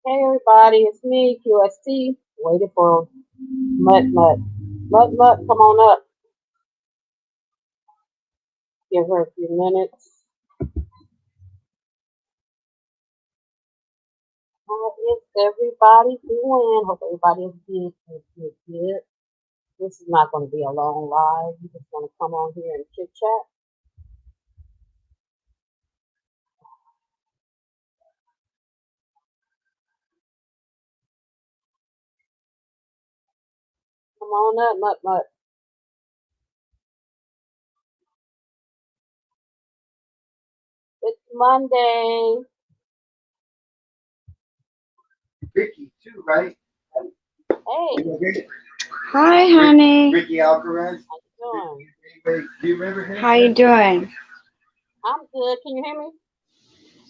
Hey everybody, it's me, QST. Waiting for Mutt Mutt. Mutt Mutt, come on up. Give her a few minutes. How is everybody doing? Hope everybody is good. This is not going to be a long live. You just want to come on here and chit chat. Come on up, Mutt Mutt. It's Monday. Ricky too, right? Hey, Hi, honey. Ricky Alcaraz. how you doing? Do you remember him? How you doing? I'm good. Can you hear me?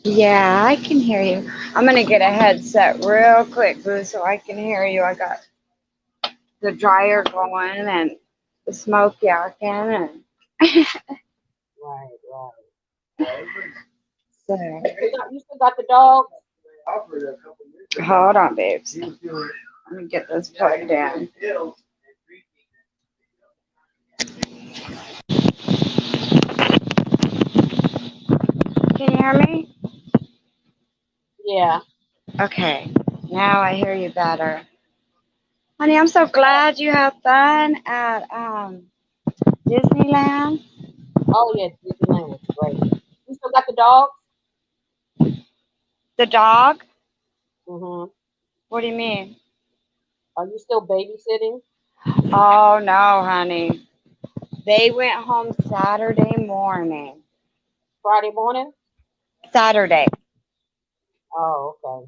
Yeah, I can hear you. I'm gonna get a headset real quick, Boo, so I can hear you. I got the dryer going and the smoke yakking and Right, right. so. You still got the dog? Hold on, babes. Let me get this plugged in. Can you hear me? Yeah. Okay. Now I hear you better. Honey, I'm so glad you have fun at Disneyland. Oh yeah, Disneyland was great. You still got the dog? The dog? Mm-hmm. What do you mean? Are you still babysitting Oh no, honey. They went home Saturday morning. Friday morning? Saturday. Oh, okay.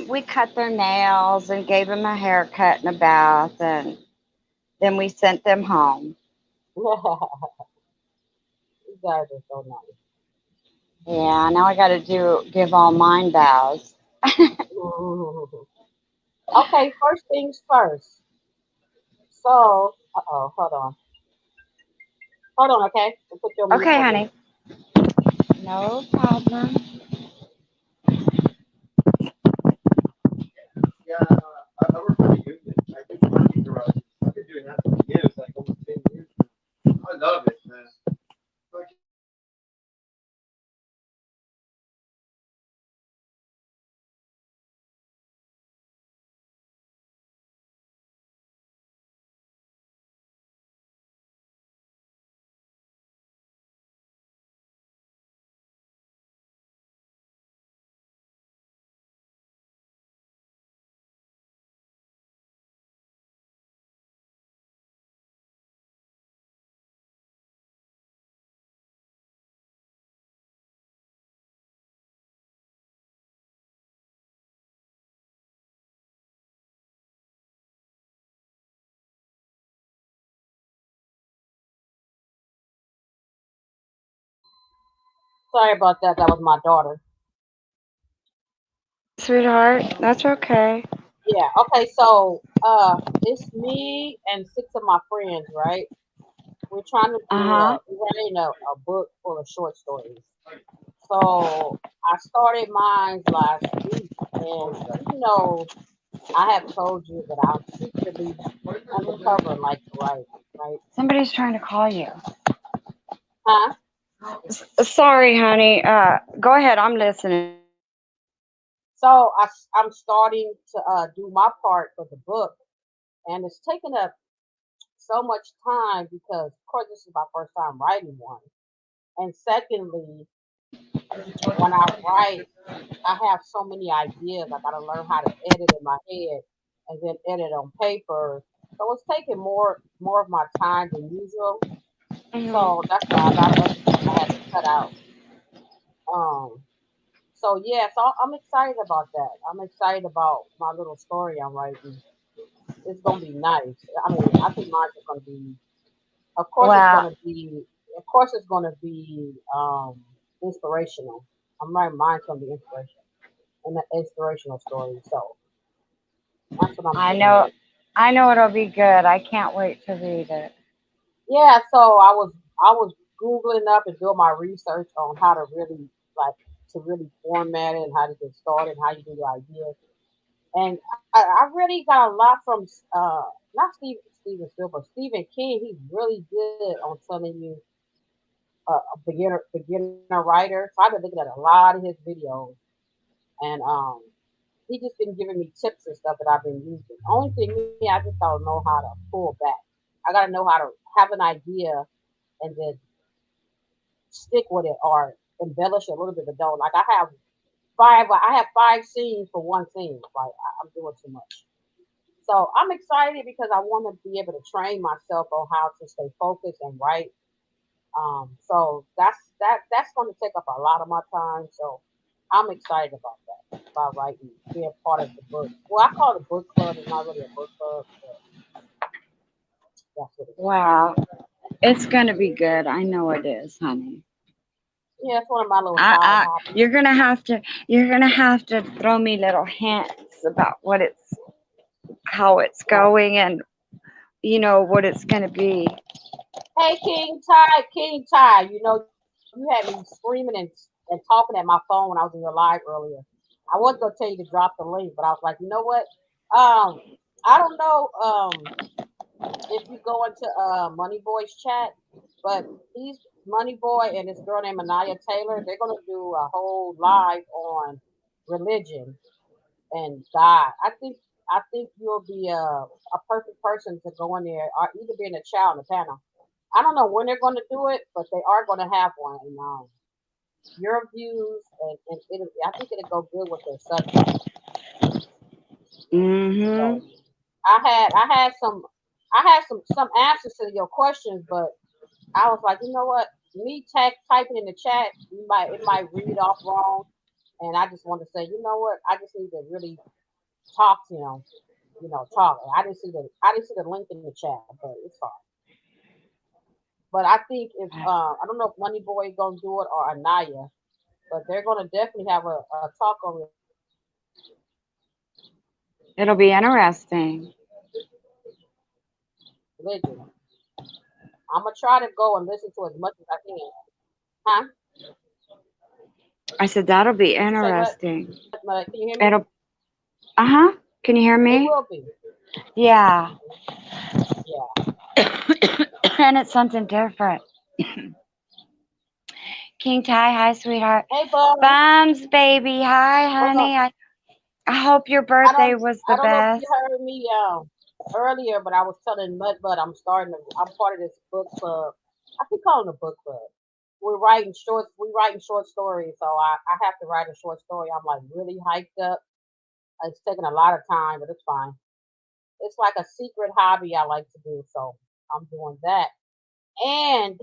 We cut their nails and gave them a haircut and a bath, and then we sent them home. You guys are so nice. Yeah, now I got to give all mine baths. Mhm. Okay, first things first. So, hold on. Hold on, okay? I'll put you on mute Okay, for a minute. honey. No problem. Yeah, I work for the union. I do parking garages. I've been doing that for years, like almost 10 years. I love it, man. Sorry about that. That was my daughter. Sweetheart, that's okay. Yeah, okay, so it's me and six of my friends, right? We're trying to Uh do huh. we're writing a book full of short stories. So I started mine last week, and even though I have told you that I'm secretly undercover and like to write, right? Somebody's trying to call you. Huh? Sorry, honey. Go ahead. I'm listening. So I'm starting to do my part for the book, and it's taken up so much time because, of course, this is my first time writing one, and secondly, when I write, I have so many ideas. I got to learn how to edit in my head and then edit on paper. So it's taking more of my time than usual. So Hmm. that's why a lot of other things I had to cut out. Um, so yeah, so I'm excited about that. I'm excited about my little story I'm writing. It's gonna be nice. I mean, I think mine's is gonna be. Of course, it's Well, gonna be. Of course, it's gonna be inspirational. I'm writing mine's gonna be inspirational, an inspirational story. So that's what I'm I sitting know, with. I know it'll be good. I can't wait to read it. Yeah. So I was googling up and doing my research on how to really like to really format it and how to get started, how you do your ideas. And I really got a lot from not Steven Spielberg, Stephen King. He's really good on telling you a beginner writer. So I've been looking at a lot of his videos, and he just been giving me tips and stuff that I've been using. Only thing me, I just don't know how to pull back. I gotta know how to have an idea and then stick with it or embellish a little bit, but don't. Like I have five scenes for one scene. Like I'm doing too much. So I'm excited because I want to be able to train myself on how to stay focused and write. So that's going to take up a lot of my time. So I'm excited about that, about writing, being part of the book. Well, I call it a book club. It's not really a book club, but that's what it is. Wow. It's gonna be good. I know it is, honey. Yeah, it's one of my little side hobbies. You're gonna have to throw me little hints about how it's going and what it's gonna be. Hey, King Ty, you had me screaming and talking at my phone when I was in your live earlier. I was gonna tell you to drop the link, but I was like, you know what? Um, I don't know if you go into Money Boy's chat, but he's Money Boy and this girl named Anaya Taylor. They're gonna do a whole live on religion and God. I think you'll be a perfect person to go in there or either be in the chat on the panel. I don't know when they're going to do it, but they are going to have one. And your views and I think it'll go good with their subject. Mhm. So I had some answers to your questions, but I was like, you know what? Me typing in the chat, it might read off wrong, and I just want to say, you know what? I just need to really talk to him. Talk. I didn't see the link in the chat, but it's fine. But I think if I don't know if Money Boy gonna do it or Anaya, but they're gonna definitely have a talk on It'll be interesting. religion. I'm gonna try to go and listen to as much as I can. Huh? I said that'll be You say what? interesting. Can you hear me? It'll. Uh-huh. Can you hear It me? will be. Yeah. Yeah. And it's something different. King Ty, hi, sweetheart. Hey, Bums. Bums, baby, hi, What's up? honey. I hope your I birthday don't. was the I don't know if you best. heard me earlier, but I was telling Mud Mud I'm part of this book club. I keep calling it a book club. We're writing short stories, so I have to write a short story. I'm like really hyped up. It's taking a lot of time, but it's fine. It's like a secret hobby I like to do, so I'm doing that. And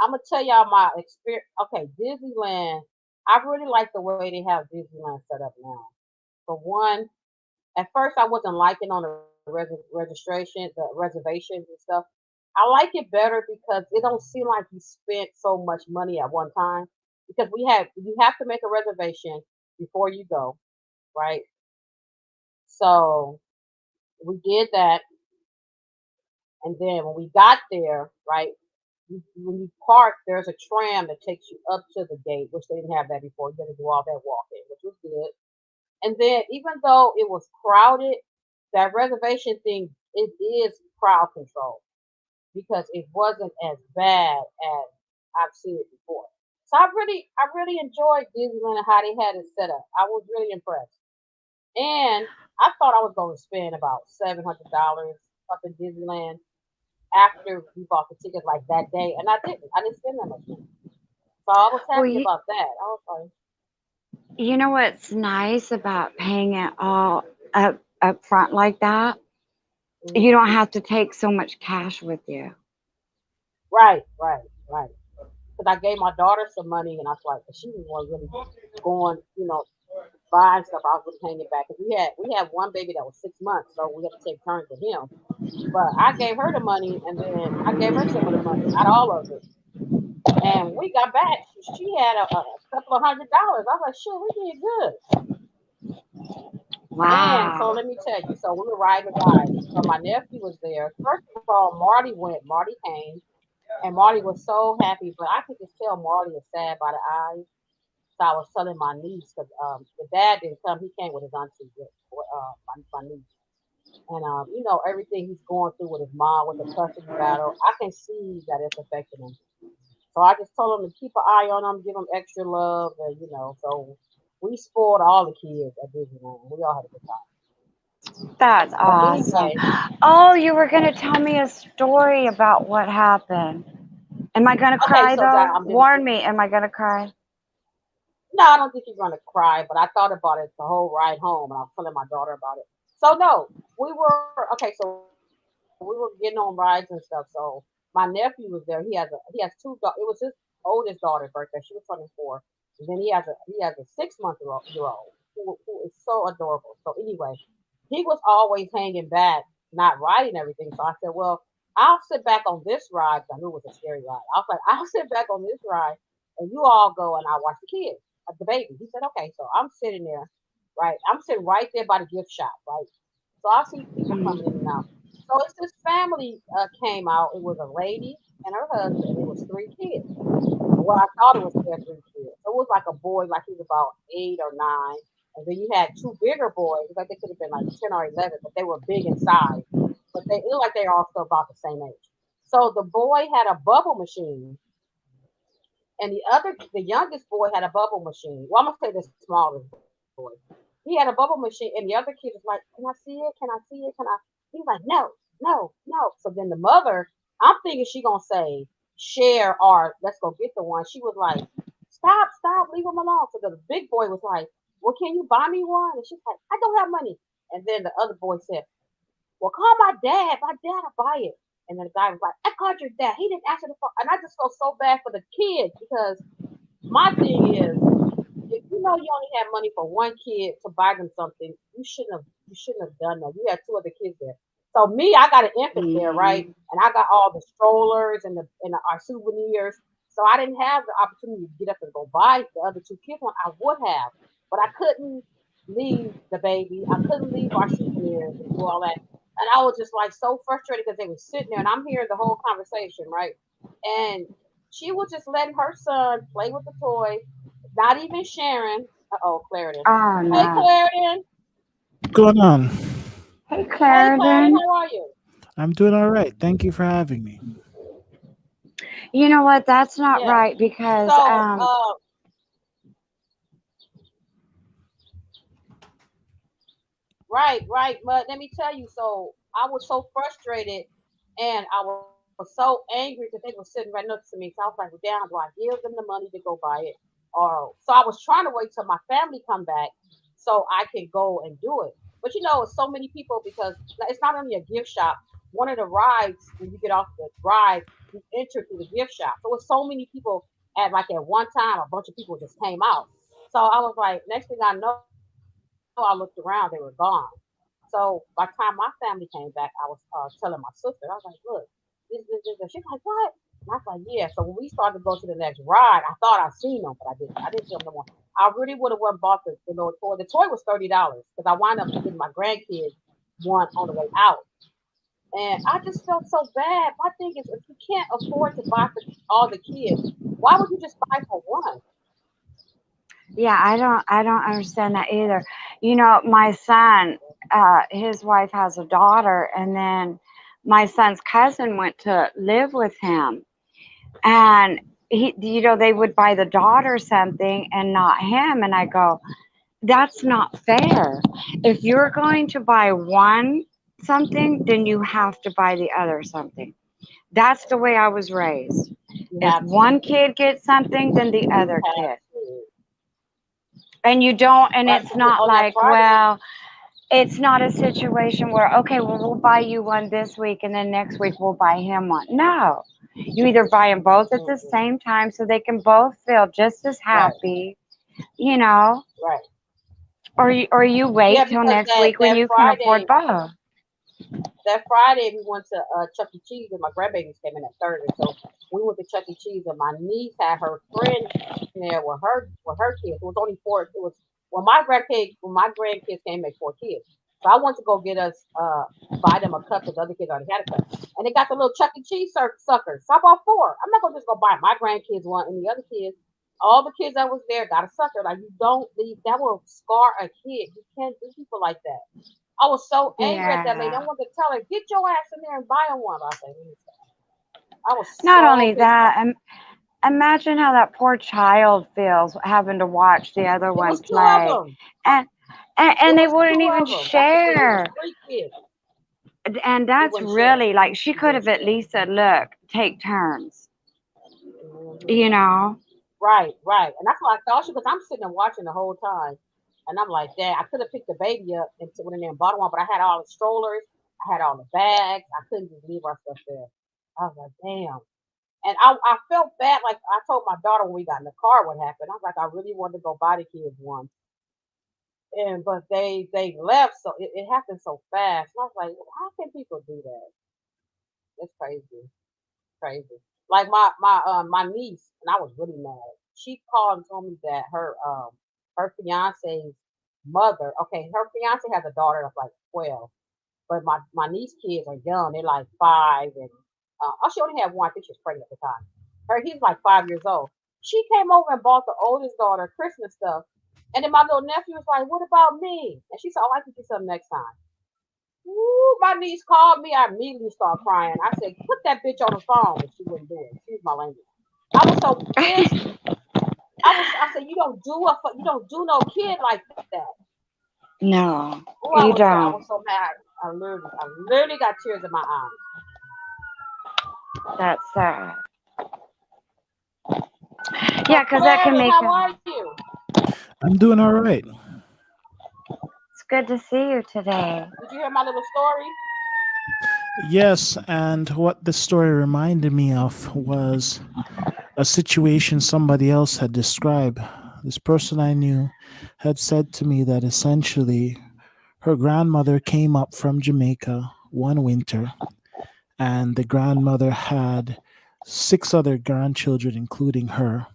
I'm gonna tell y'all my experience. Okay, Disneyland. I really like the way they have Disneyland set up now. For one, at first I wasn't liking on the registration, the reservations and stuff. I like it better because it don't seem like you spent so much money at one time. Because you have to make a reservation before you go, right? So we did that, and then when we got there, right, when you park, there's a tram that takes you up to the gate, which they didn't have that before. You got to do all that walking, which was good. And then even though it was crowded, that reservation thing it is crowd control because it wasn't as bad as I've seen it before. So I really enjoyed Disneyland and how they had it set up. I was really impressed. And I thought I was going to spend about $700 up in Disneyland after we bought the tickets like that day, and I didn't. I didn't spend that much money, so I was Well, happy about that. I was like, you know what's nice about paying it all up front like that? You hmm don't have to take so much cash with you. right, right, right. Because I gave my daughter some money, and I was like, she was really going, buying stuff. I was really paying it back because we had one baby that was 6 months, so we had to take turns with him. But I gave her the money, and then I gave her some of the money, not all of it. And we got back. She had a couple of $100s. I was like, shit, we did good. And so Wow. let me tell you, so we were riding the ride. So my nephew was there. First of all, Marty went. Marty came, and Marty was so happy. But I could just tell Marty is sad by the eyes. So I was telling my niece because the dad didn't come. He came with his auntie, my niece. And everything he's going through with his mom with the custody battle, I can see that it's affecting him. So I just told him to keep an eye on him, give him extra love, and so we spoiled all the kids at Disneyland. We all had a good time. That's But awesome. anyway, Oh, you were going to tell me a story about what happened. Am I going to okay, cry so that though? I'm gonna Warn me, am I going to cry? no, I don't think he's gonna cry, but I thought about it the whole ride home, and I was telling my daughter about it. So no, we were okay. So we were getting on rides and stuff. So my nephew was there. He has two. It was his oldest daughter's birthday. She was 24, and then he has a 6-month-year old who is so adorable. So anyway, he was always hanging back, not riding everything. So I said, well, I'll sit back on this ride. 'Cause I knew it was a scary ride. I was like, I'll sit back on this ride, and you all go and I'll watch the kids, the baby. He said, okay. So I'm sitting there, right? I'm sitting right there by the gift shop, right? So I see people coming in and out. So it's this family came out. It was a lady and her husband, and it was three kids. Well, I thought it was their three kids. So it was like a boy, like he was about 8 or 9, and then you had two bigger boys, like they could have been like 10 or 11, but they were big in size. But they it looked like they were also about the same age. So the boy had a bubble machine, and the youngest boy had a bubble machine. Well, I'm gonna say the smallest boy. He had a bubble machine, and the other kid was like, "Can I see it? Can I see it? Can I?" He's like, "No, no, no." So then the mother, I'm thinking she gonna say share or let's go get the one. She was like, "Stop, stop, leave him alone." So the big boy was like, "Well, can you buy me one?" And she's like, "I don't have money." And then the other boy said, "Well, call my dad. My dad will buy it." And then the guy was like, "I called your dad. He didn't answer the phone." And I just felt so bad for the kids because my thing is, if you know you only had money for one kid to buy them something, you shouldn't have done that. You had two other kids there. So me, I got an infant there, right? Hmm. And I got all the strollers and our souvenirs. So I didn't have the opportunity to get up and go buy the other two kids one. I would have, but I couldn't leave the baby. I couldn't leave our souvenirs and do all that. And I was just like so frustrated because they were sitting there and I'm hearing the whole conversation, right? And she was just letting her son play with the toy, not even sharing. Oh, Clarendon. Oh Hey, no. Clarendon. What's going on? Hey, Hey, Clarendon. Clarendon. How are you? I'm doing all right. Thank you for having me. You know what? That's not Yeah. right because So, right, right. But let me tell you. So I was so frustrated, and I was so angry because they were sitting right next to me. So I was like, well, "Damn, do I give them the money to go buy it?" Or so I was trying to wait till my family come back so I can go and do it. But it's so many people because it's not only a gift shop. One of the rides when you get off the ride, you enter through the gift shop. So it's so many people at one time. A bunch of people just came out. So I was like, next thing I know, I looked around, they were gone. So by the time my family came back, I was telling my sister, I was like, look, this. She's like, what? And I was like, yeah. So when we started to go to the next ride, I thought I seen them, but I didn't. I didn't see them no more. I really would have went and bought the little toy. The toy was $30 because I wound up getting my grandkids one on the way out. And I just felt so bad. My thing is, if you can't afford to buy for all the kids, why would you just buy for one? yeah, I don't understand that either. You know, my son, his wife has a daughter, and then my son's cousin went to live with him, and they would buy the daughter something and not him, and I go, that's not fair. If you're going to buy one something, then you have to buy the other something. That's the way I was raised. You If have to. one kid gets something, then the You other have kid. to. And you don't, and Right. it's Because not on that like, Friday, well, it's not a situation where, okay, well, we'll buy you one this week and then next week we'll buy him one. No. You either buy them both at the mm-mm, same time so they can both feel just as right, happy, you know, right. or you Yeah, wait till because next week when you can afford both. That Friday we went to Chuck E. Cheese, and my grandbabies came in at Thursday, so we went to Chuck E. Cheese, and my niece had her friend there with her kids. It was only four. It was when my grandkids came, they 4 kids. So I went to go get us buy them a cup because the other kids already had a cup, and they got the little Chuck E. Cheese suckers. So I bought four. I'm not gonna just go buy my grandkids one and the other kids. All the kids that was there got a sucker. Like you don't leave. That will scar a kid. You can't do people like that. I was so angry at that lady. I Yeah. wanted to tell her, get your ass in there and buy him one. I said, I was Not so only pissed that, off. imagine how that poor child feels having to watch the other It one was two of play, them. and It and they was wouldn't two even of them. That's the thing. It was share. street kids. And He that's wouldn't share. really like she He could wouldn't have at share. least said, "Look, take turns." Hmm. You know? Right, right. And that's what I thought she was. I'm sitting there watching the whole time. And I'm like, Dad, I could have picked the baby up and went in there and bought one, but I had all the strollers, I had all the bags. I couldn't just leave our stuff there. I was like, damn. And I felt bad. Like I told my daughter when we got in the car what happened. I was like, I really wanted to go buy the kids one. And but they left, so it happened so fast. And I was like, how can people do that? It's crazy. Crazy. Like my niece, and I was really mad. She called and told me that her fiance's mother. Okay, her fiance has a daughter that's like 12, but my niece kids are young. They're like 5 and oh, she only had one. I think she was pregnant at the time. He's like 5 years old. She came over and bought the oldest daughter Christmas stuff, and then my little nephew was like, "What about me?" And she said, "Oh, I can get something next time." Ooh, my niece called me. I immediately started crying. I said, "Put that bitch on the phone," but she wouldn't do it. Excuse my language. I was so pissed. I said, you don't do no kid like that." No, Oh, you I was don't. so mad. I literally got tears in my eyes. That's sad. So Yeah, because that can Clarendon, make how them. are you? I'm doing all right. It's good to see you today. Did you hear my little story? Yes, and what the story reminded me of was a situation somebody else had described. This person I knew had said to me that essentially her grandmother came up from Jamaica one winter, and the grandmother had 6 other grandchildren, including her,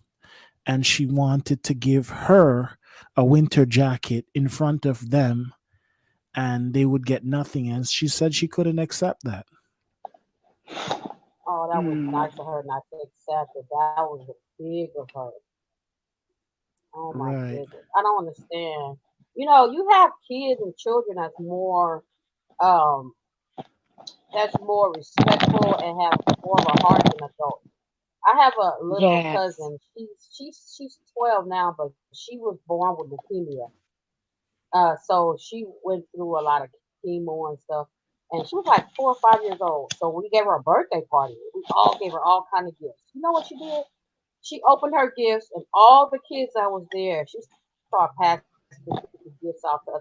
and she wanted to give her a winter jacket in front of them, and they would get nothing. And she said she couldn't accept that. Oh, that was Hmm. nice of her not to accept it. That was big of her. Oh my Right. goodness. I don't understand. You have kids and children um that's more respectful and have more of a heart than adults. I have a little Yes. cousin. She's 12 now, but she was born with leukemia. So she went through a lot of chemo and stuff, and she was like 4 or 5 years old. So we gave her a birthday party. We all gave her all kind of gifts. You know what she did? She opened her gifts, and all the kids that was there, she started passing the gifts out to other people,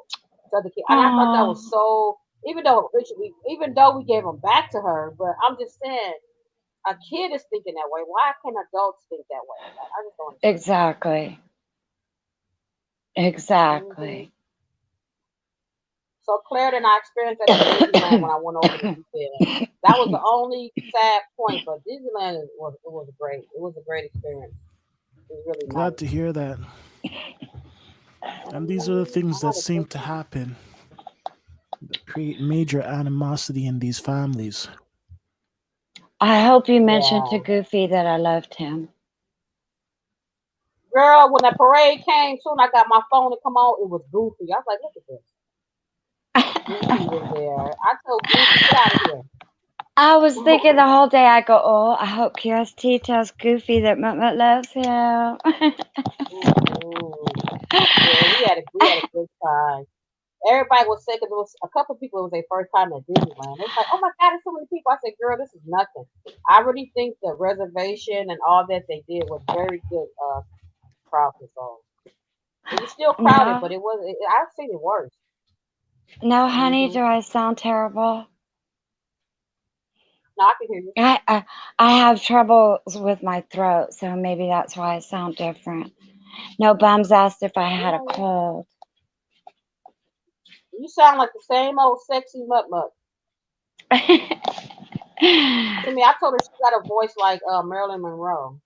to other kids. And I thought that was Oh, so. Even though we gave them back to her, but I'm just saying, a kid is thinking that way. Why can adults think that way? I just don't understand. exactly. Hmm. Exactly. So Claire and I experienced that at Disneyland when I went over the weekend. That was the only sad point, but Disneyland was great. It was a great experience. It was really Glad nice. to hear that. And these are the I things that had a seem good to time. happen that create major animosity in these families. I hope you mentioned to Yeah. Goofy that I loved him. Girl, when the parade came, soon I got my phone to come on, it was Goofy. I was like, look at this. Goofy was there. I told Goofy, get out of here. I was thinking the whole day, I go, oh, I hope QST tells Goofy that Mutt Mutt loves him. Mm-mm. Yeah, we had a good time. Everybody was sick because it was a couple of people. It was their first time at Disneyland. They was like, "Oh my God, there's so many people." I said, "Girl, this is nothing." I really think the reservation and all that they did was very good crowd control. It was still crowded, No, but it was. I've seen it worse. no, honey, Hmm. do I sound terrible? No, I can hear you. I, I, I have troubles with my throat, so maybe that's why I sound different. No, Bums asked if I had a Yeah, cold. you sound like the same old sexy mutt mutt to me. I told her she got a voice like Marilyn Monroe.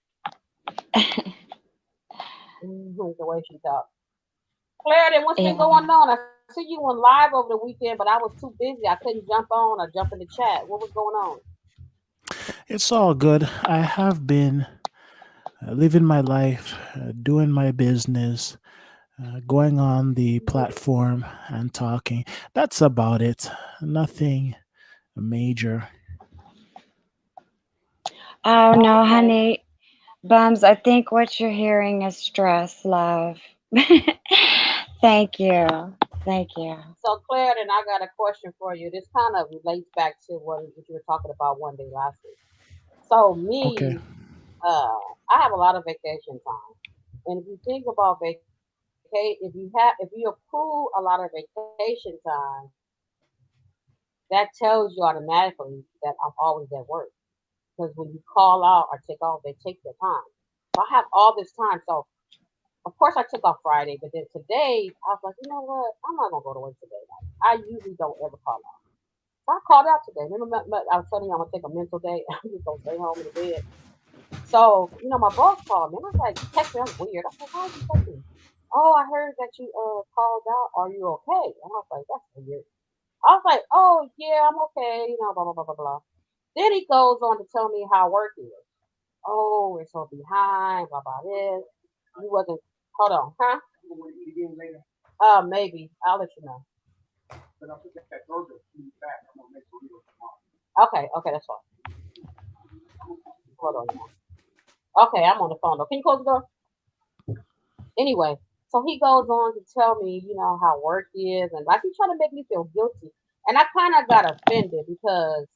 The way she talks. Claire, then what's been Yeah. going on? I see you went live over the weekend, but I was too busy. I couldn't jump on or jump in the chat. What was going on? It's all good. I have been living my life, doing my business, going on the platform and talking. That's about it. Nothing major. Oh no, Okay. honey. Bums, I think what you're hearing is stress, love. Thank you. Thank you. So Claire, then I got a question for you. This kind of relates back to what you were talking about one day last week. So Okay. me, I have a lot of vacation time, and if you think about if you accrue a lot of vacation time, that tells you automatically that I'm always at work. Because when you call out or take off, they take their time. So I have all this time. So of course I took off Friday, but then today I was like, you know what? I'm not gonna go to work today. Like, I usually don't ever call out. So I called out today. Remember, I was telling you I'm gonna take a mental day. I'm just gonna stay home in the bed. So my boss called me and I was like, text me. I'm weird. I was like, why did you text me? Oh, I heard that you called out. Are you okay? And I was like, that's weird. I was like, oh yeah, I'm okay. Blah blah blah blah blah. Then he goes on to tell me how work is. Oh, we're so behind. Blah blah this. You wasn't. Hold on, huh? Maybe I'll let you know. Okay, okay, that's fine. Hold on now. Okay, I'm on the phone though. Can you close the door? Anyway, so he goes on to tell me, how work is, and like he's trying to make me feel guilty. And I kind of got offended because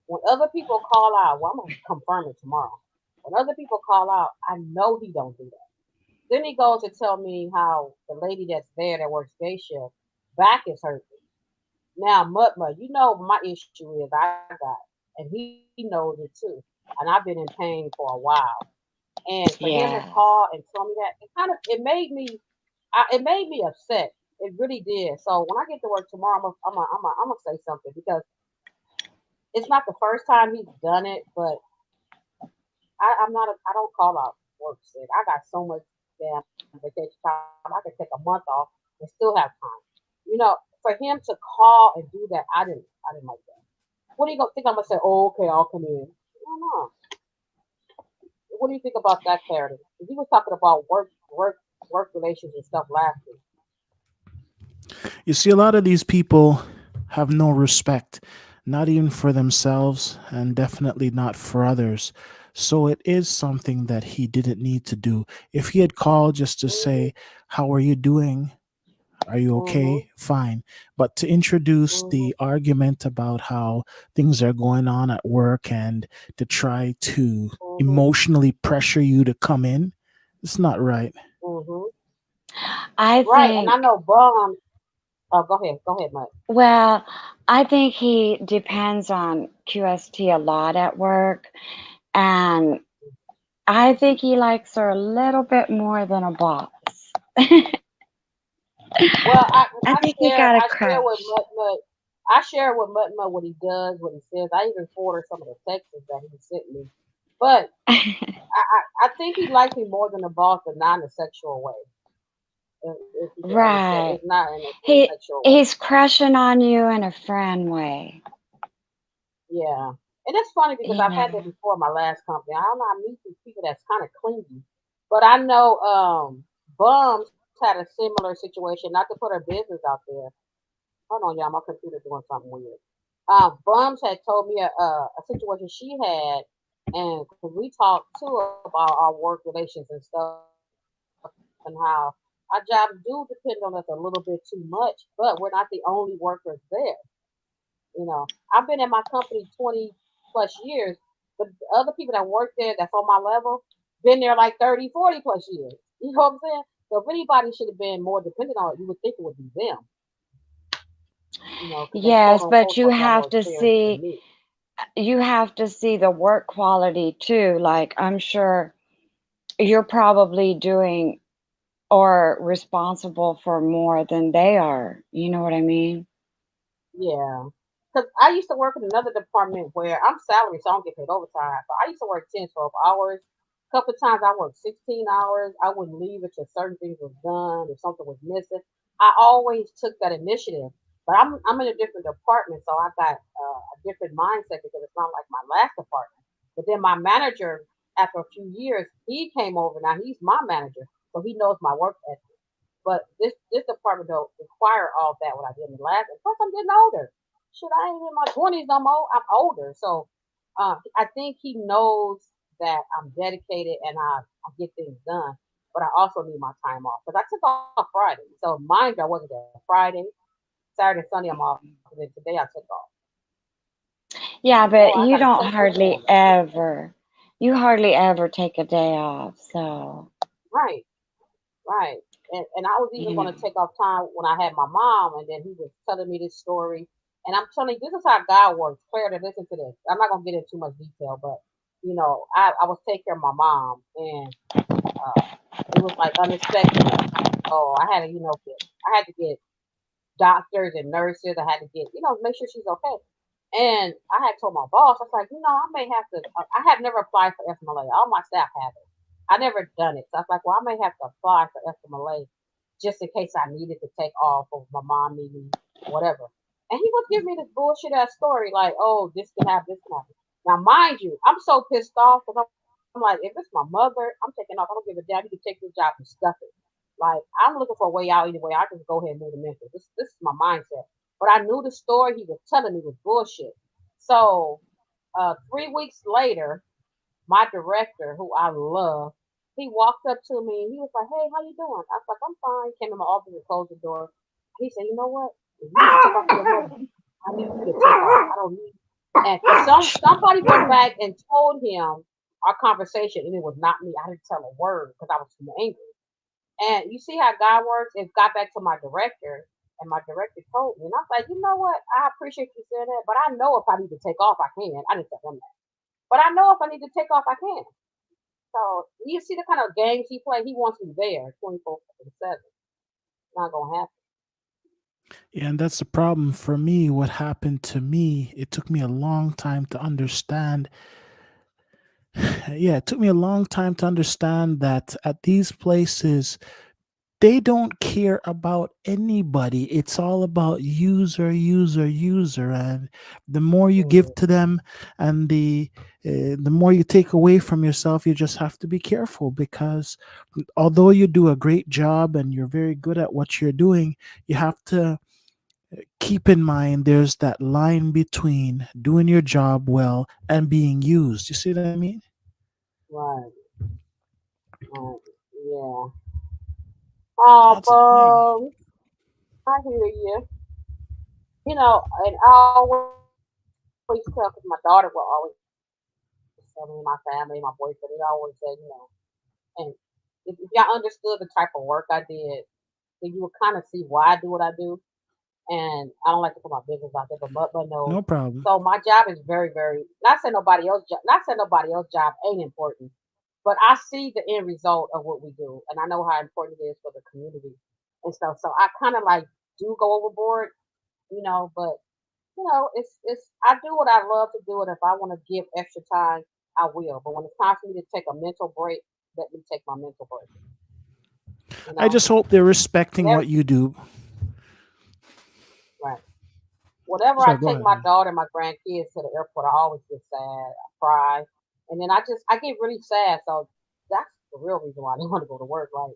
when other people call out, well, I'm gonna confirm it tomorrow. When other people call out, I know he don't do that. Then he goes to tell me how the lady that's there that works day shift back is hurting. Now, Mutt Mutt, my issue is I got, and he knows it too. And I've been in pain for a while. And for him to Yeah. call and tell me that, it made me upset. It really did. So when I get to work tomorrow, I'm gonna say something because it's not the first time he's done it, but I don't call out work sick. I got so much damn vacation time. I could take a month off and still have time. For him to call and do that, I didn't like that. What are you gonna think? I'm gonna say, oh, okay, I'll come in. No, no. What do you think about that, clarity? Because he was talking about work relations and stuff last week. You see, a lot of these people have no respect, not even for themselves, and definitely not for others. So it is something that he didn't need to do. If he had called just to Mhm, say, how are you doing? Are you mhm, okay? Fine. But to introduce mhm, the argument about how things are going on at work and to try to mhm, emotionally pressure you to come in, it's not right. mhm. I Right, and I think, know Bum. Oh, go ahead, Mike. well, I think he depends on QST a lot at work. And I think he likes her a little bit more than a boss. Well, I think he got a I share with crush. Mutt Mutt. I share with Mutt Mutt what he does, what he says. I even forwarded some of the texts that he sent me. But I think he likes me more than a boss, but not in a sexual way. If you can understand, Right. it's not in a He sexual way. he's crushing on you in a friend way, Yeah, and it's funny because you I've had that know. before in my last company. I don't know. I meet these people that's kind of clingy, but I know Bums had a similar situation. Not to put her business out there. Hold on, y'all. My computer doing something weird. Bums had told me a situation she had, and because we talked too about our work relations and stuff, and how our jobs do depend on us a little bit too much, but we're not the only workers there. I've been in my company 20+ years, but the other people that work there that's on my level been there like 30, 40+ years. You know what I'm saying? So if anybody should have been more dependent on it, you would think it would be them. Because they quote Yes, unquote but supposed to have more experience than me. you have to see the work quality too. Like I'm sure you're probably doing or responsible for more than they are. You know what I mean? Yeah. Because I used to work in another department where I'm salary, so I don't get paid overtime. So I used to work 10, 12 hours. A couple of times I worked 16 hours. I wouldn't leave until certain things was done, if something was missing. I always took that initiative. But I'm in a different department, so I got a different mindset because it's not like my last department. But then my manager after a few years, he came over. Now he's my manager, so he knows my work ethic. But this department don't require all that what I did in the last. And plus, I'm getting older. Shit, I ain't in my 20s no more. I'm older, so I think he knows that I'm dedicated and I get things done. But I also need my time off because I took off Friday. So mind you, I wasn't there Friday, Saturday, Sunday. I'm off, and then today I took off. Yeah, Oh, I but gotta you take don't this one. hardly ever take a day off. So, Right. Right. And I was even you going know, to take off time when I had my mom, and then he was telling me this story. And I'm telling you, this is how God works. Claire, to listen to this. I'm not going to get into too much detail, but I was taking care of my mom, and uh, it was like unexpected. So I had to get doctors and nurses. I had to get, make sure she's okay. And I had told my boss, I was like, I may have to. I have never applied for FMLA. All my staff have it. I never done it. So I was like, well, I may have to apply for FMLA just in case I needed to take off or my mom needed me, whatever. And he was giving me this bullshit ass story like, oh, this can happen. Now, mind you, I'm so pissed off because I'm like, if it's my mother, I'm taking off. I don't give a damn. You can take this job and stuff it. Like, I'm looking for a way out anyway. I just go ahead and move to Memphis. This is my mindset. But I knew the story he was telling me was bullshit. So 3 weeks later, my director, who I love, he walked up to me and he was like, "Hey, how you doing?" I was like, "I'm fine." Came in my office and closed the door. He said, "You know what? If you need to take off for your mother, I need you to take off. I don't need." And for somebody went back and told him our conversation, and it was not me. I didn't tell a word because I was too angry. And you see how God works? It got back to my director, and my director told me, and I was like, "You know what? I appreciate you saying that, but I know if I need to take off, I can." I didn't tell him that, but I know if I need to take off, I can. So you see the kind of games he play. He wants me there 24/7. Not gonna happen. Yeah, and that's the problem for me. What happened to me, it took me a long time to understand. Yeah, it took me a long time to understand that at these places, they don't care about anybody. It's all about user, user, user. And the more you give Mhm. to them and the more you take away from yourself, you just have to be careful because although you do a great job and you're very good at what you're doing, you have to keep in mind there's that line between doing your job well and being used. You see what I mean? Right, right. Yeah. Oh, That's the thing. bro. I hear you. And I always tell, because my daughter will always tell me, my family, my boyfriend, they always say, and if y'all understood the type of work I did, then you would kind of see why I do what I do. And I don't like to put my business out there, but knows. No So problem. my job is very, very not saying nobody else job ain't important, but I see the end result of what we do, and I know how important it is for the community and stuff. So I kind of like do go overboard, but it's I do what I love to do, and if I want to give extra time, I will. But when it's time for me to take a mental break, let me take my mental break. You I know, just hope they're respecting whenever what you do. right. Whenever I Sorry, go take ahead. my daughter and my grandkids to the airport, I always get sad. I cry, and then I get really sad. So that's the real reason why I don't want to go to work. Like,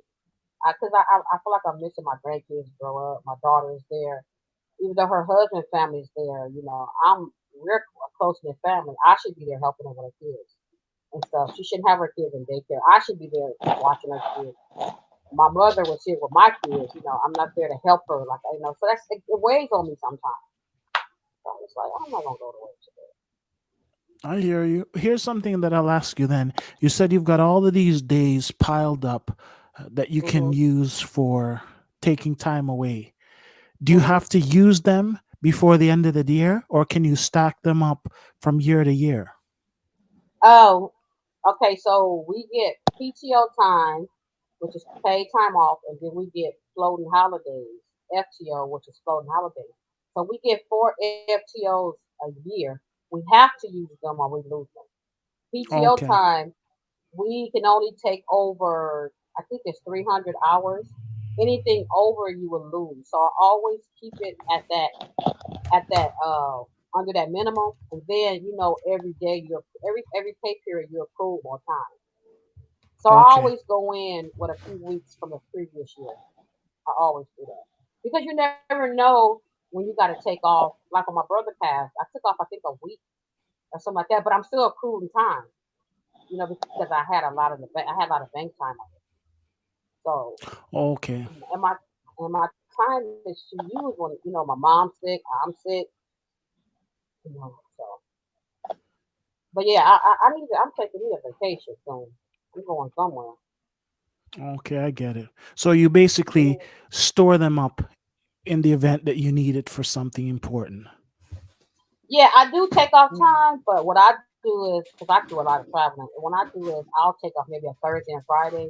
I feel like I'm missing my grandkids grow up. My daughter is there, even though her husband's family is there. We're a close knit family. I should be there helping her with her kids and stuff. She shouldn't have her kids in daycare. I should be there watching her kids. My mother was here with my kids. I'm not there to help her. Like, so it weighs on me sometimes. So I'm just like, I'm not gonna go to work today. I hear you. Here's something that I'll ask you then. You said you've got all of these days piled up that you can Mhm. use for taking time away. Do you Mhm. have to use them before the end of the year, or can you stack them up from year to year? Oh, okay. So we get PTO time, which is paid time off, and then we get floating holidays, FTO, which is floating holidays. So we get four FTOs a year. We have to use them or we lose them. PTO Okay. time, we can only take over, I think it's 300 hours. Anything over, you will lose. So I always keep it at that under that minimum, and then every day every pay period you accrue more time. So I Okay. always go in with a few weeks from the previous year. I always do that because you never know when you got to take off. Like when my brother passed, I took off I think a week or something like that, but I'm still accruing time. Because I had a lot of the bank, I had a lot of bank time on it. So Okay. and my time is to use when my mom's sick, I'm sick, So, but yeah, I need to. I'm taking me a vacation soon. I'm going somewhere. Okay, I get it. So you basically Mm. store them up in the event that you need it for something important. Yeah, I do take off Yeah. time, but what I do is because I do a lot of traveling. And when I do is I'll take off maybe a Thursday and Friday,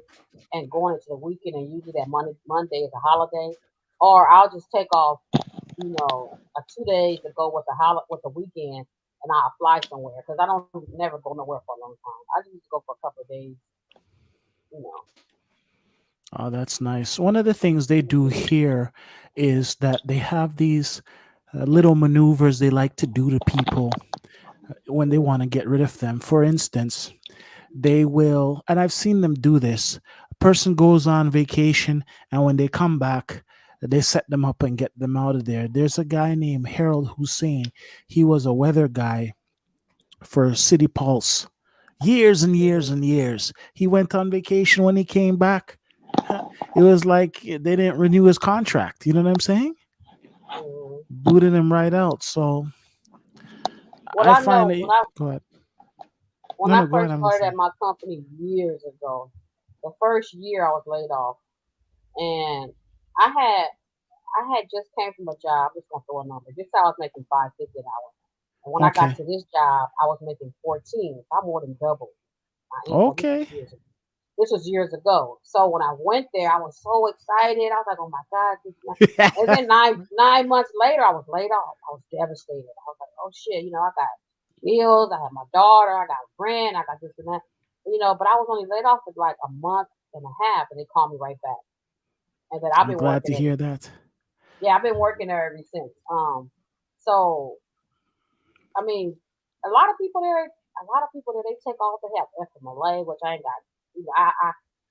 and going into the weekend, and usually that Monday is a holiday, or I'll just take off, a 2 days to go with with the weekend, and I'll fly somewhere because I don't never go nowhere for a long time. I just go for a couple of days, you know. Oh, that's nice. One of the things they do here is that they have these little maneuvers they like to do to people when they Mm, want to get rid of them. For instance, they will, and I've seen them do this. A person goes on vacation, and when they come back, they set them up and get them out of there. There's a guy named Harold Hussein. He was a weather guy for City Pulse years and years mhm, and years. He went on vacation. When he came back, it was like they didn't renew his contract. You know what I'm saying? mhm. Booted him right out. So What I I find know it. Go ahead. when No, I no, go ahead. first I'm started at listening. my company years ago, the first year I was laid off, and I had I had just came from a job. Just gonna throw a number. This I was making 550 an hour, and when I got Okay. to this job, I was making 14. So I more than doubled my income. This was Okay. years ago. This was years ago. So when I went there, I was so excited. I was like, "Oh my god!" And then nine months later, I was laid off. I was devastated. I was like, "Oh shit!" I got bills. I had my daughter. I got rent. I got this and that. But I was only laid off for like a month and a half, and they called me right back. And then I've I'm been glad working to ever hear since. that. Yeah, I've been working there ever since. So I mean, a lot of people there, they take off. They have FMLA, which I ain't got.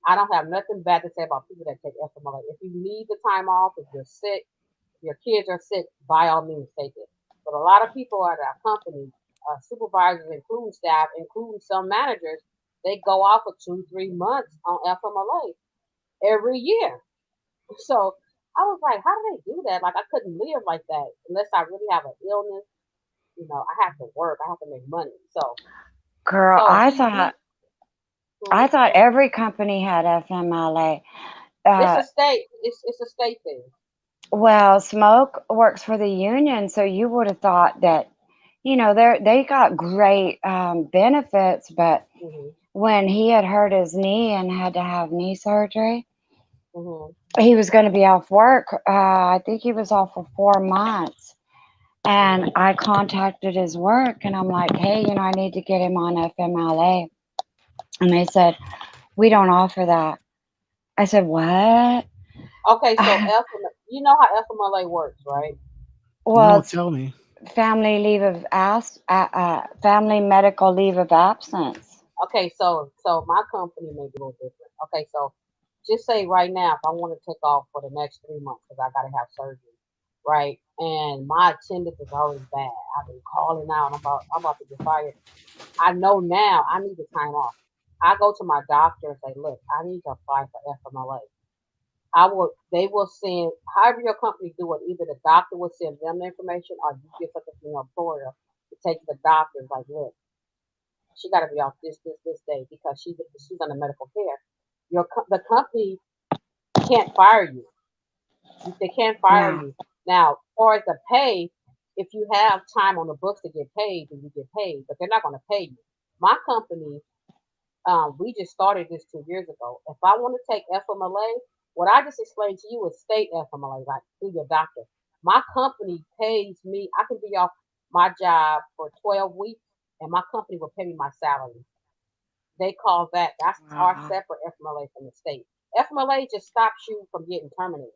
I don't have nothing bad to say about people that take FMLA. If you need the time off, if you're sick, if your kids are sick, by all means take it. But a lot of people at our company, supervisors, including staff, including some managers, they go off for 2, 3 months on FMLA every year. So I was like, how do they do that? Like I couldn't live like that unless I really have an illness. I have to work. I have to make money. So, Girl, so I he, thought he, I mhm. thought every company had FMLA. It's Uh, a state. It's a state thing. well, Smoke works for the union, so you would have thought that, they got great benefits, but Mhm. when he had hurt his knee and had to have knee surgery, Mhm. he was going to be off work. I think he was off for 4 months. And Mhm. I contacted his work and I'm like, hey, I need to get him on FMLA. And they said, we don't offer that. I said, what? Okay, so you know how FMLA works, right? Well, No, it's tell me. family medical leave of absence. Okay, so my company may be a little different. Okay, so just say right now, if I want to take off for the next 3 months because I gotta have surgery, right? And my attendance is already bad. I've been calling out. I'm about to get fired. I know now I need the time off. I go to my doctor and say, look, I need to apply for FMLA. They will send, however your company do it, either the doctor will send them the information or you get something from your employer to take to the doctor. It's like, look, she got to be off this day because she's under medical care. The company can't fire you. They can't fire No, you. Now, as far as the pay, if you have time on the books to get paid, then you get paid, but they're not going to pay you. My company, we just started this 2 years ago. If I want to take FMLA, what I just explained to you is state FMLA, like through your doctor. My company pays me. I can be off my job for 12 weeks, and my company will pay me my salary. They call that's our wow. separate FMLA from the state. FMLA just stops you from getting terminated.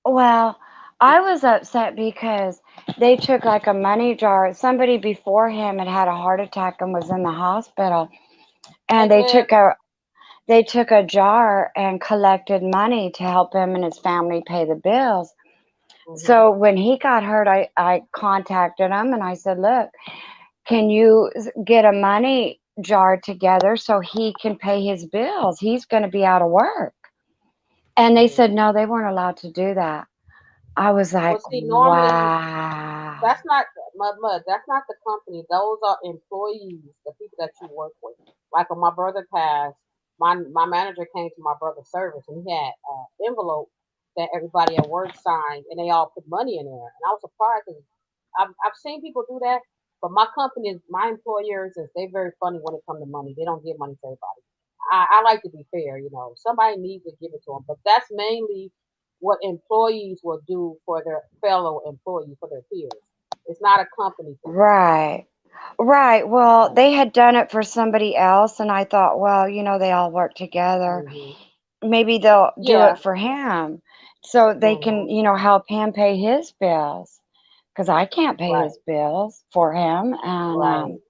Well, I was upset because they took like a money jar. Somebody before him had had a heart attack and was in the hospital, Hey, and Glib. they took a jar and collected money to help him and his family pay the bills. Hmm. So when he got hurt, I contacted him and I said, "Look, can you get a money jar together so he can pay his bills? He's going to be out of work." And they said no, they weren't allowed to do that. I was Well, like, see, normally wow. that's not mud. That's not the company. Those are employees, the people that you work with. Like when my brother passed, my manager came to my brother's service and he had an envelope that everybody at work signed, and they all put money in there. And I was surprised because I've seen people do that, but my company is my employers is they very funny when it comes to money. They don't give money to everybody. I like to be fair, you know. Somebody needs to give it to them, but that's mainly what employees will do for their fellow employees, for their peers. It's not a company thing. Right. Right. Well, Right. they had done it for somebody else, and I thought, well, they all work together. Hmm. Maybe they'll do it Yeah. for him so they can, Hmm. help him pay his bills because I can't pay Right. his bills for him. And Right.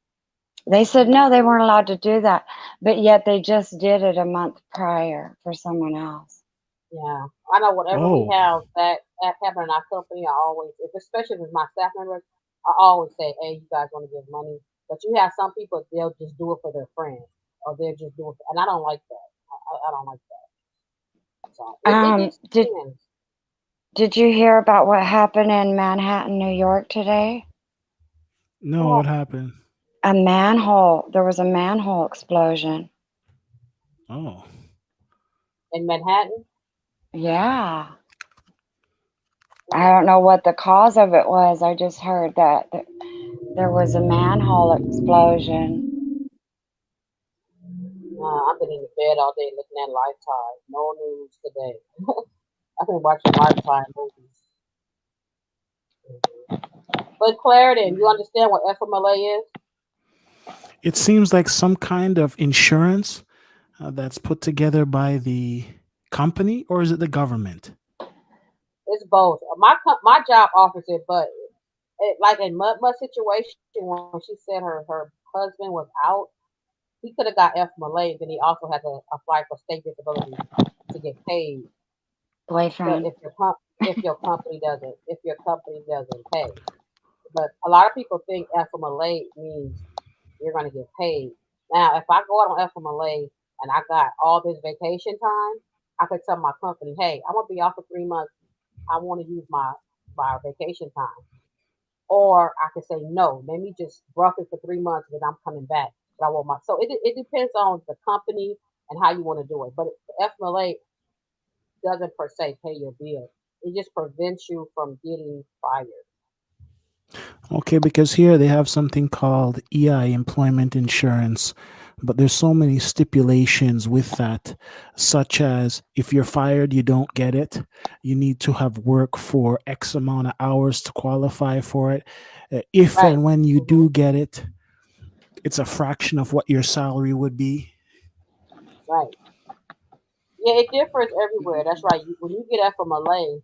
they said no, they weren't allowed to do that. But yet they just did it a month prior for someone else. Yeah. I know whenever we Oh, have that happen in our company, I always, if especially with my staff members, I always say, "Hey, you guys want to give money?" But you have some people they'll just do it for their friends, or they'll just do it, and I don't like that. I don't like that. So it Um, just did depends. did you hear about what happened in Manhattan, New York today? no, what Well, happened? There was a manhole explosion. Oh, in Manhattan. Yeah. I Hmm. don't know what the cause of it was. I just heard that there was a manhole explosion. I've been in the bed all day looking at Lifetime. No news today. I've been watching Lifetime movies. Hmm. But Clarendon, you understand what FMLA is? it seems like some kind of insurance that's put together by the company, or is it the government? It's both. My job offers it, but like in Mutt Mutt situation when she said her husband was out, he could have got FMLA, then he also had to apply for state disability to get paid. But Boyfriend. if your company doesn't pay, but a lot of people think FMLA means you're going to get paid. Now, if I go out on FMLA and I got all this vacation time, I could tell my company, "Hey, I'm gonna be off for 3 months. I want to use my vacation time." Or I could say, "No, let me just rough it for 3 months, and I'm coming back." But I want my so it depends on the company and how you want to do it. But FMLA doesn't per se pay your bill. It just prevents you from getting fired. Okay, because here they have something called EI, employment insurance, but there's so many stipulations with that, such as if you're fired, you don't get it. You need to have work for X amount of hours to qualify for it. If Right. and when you Hmm. do get it, it's a fraction of what your salary would be. Right. Yeah, it differs everywhere. That's right. When you get FMLA,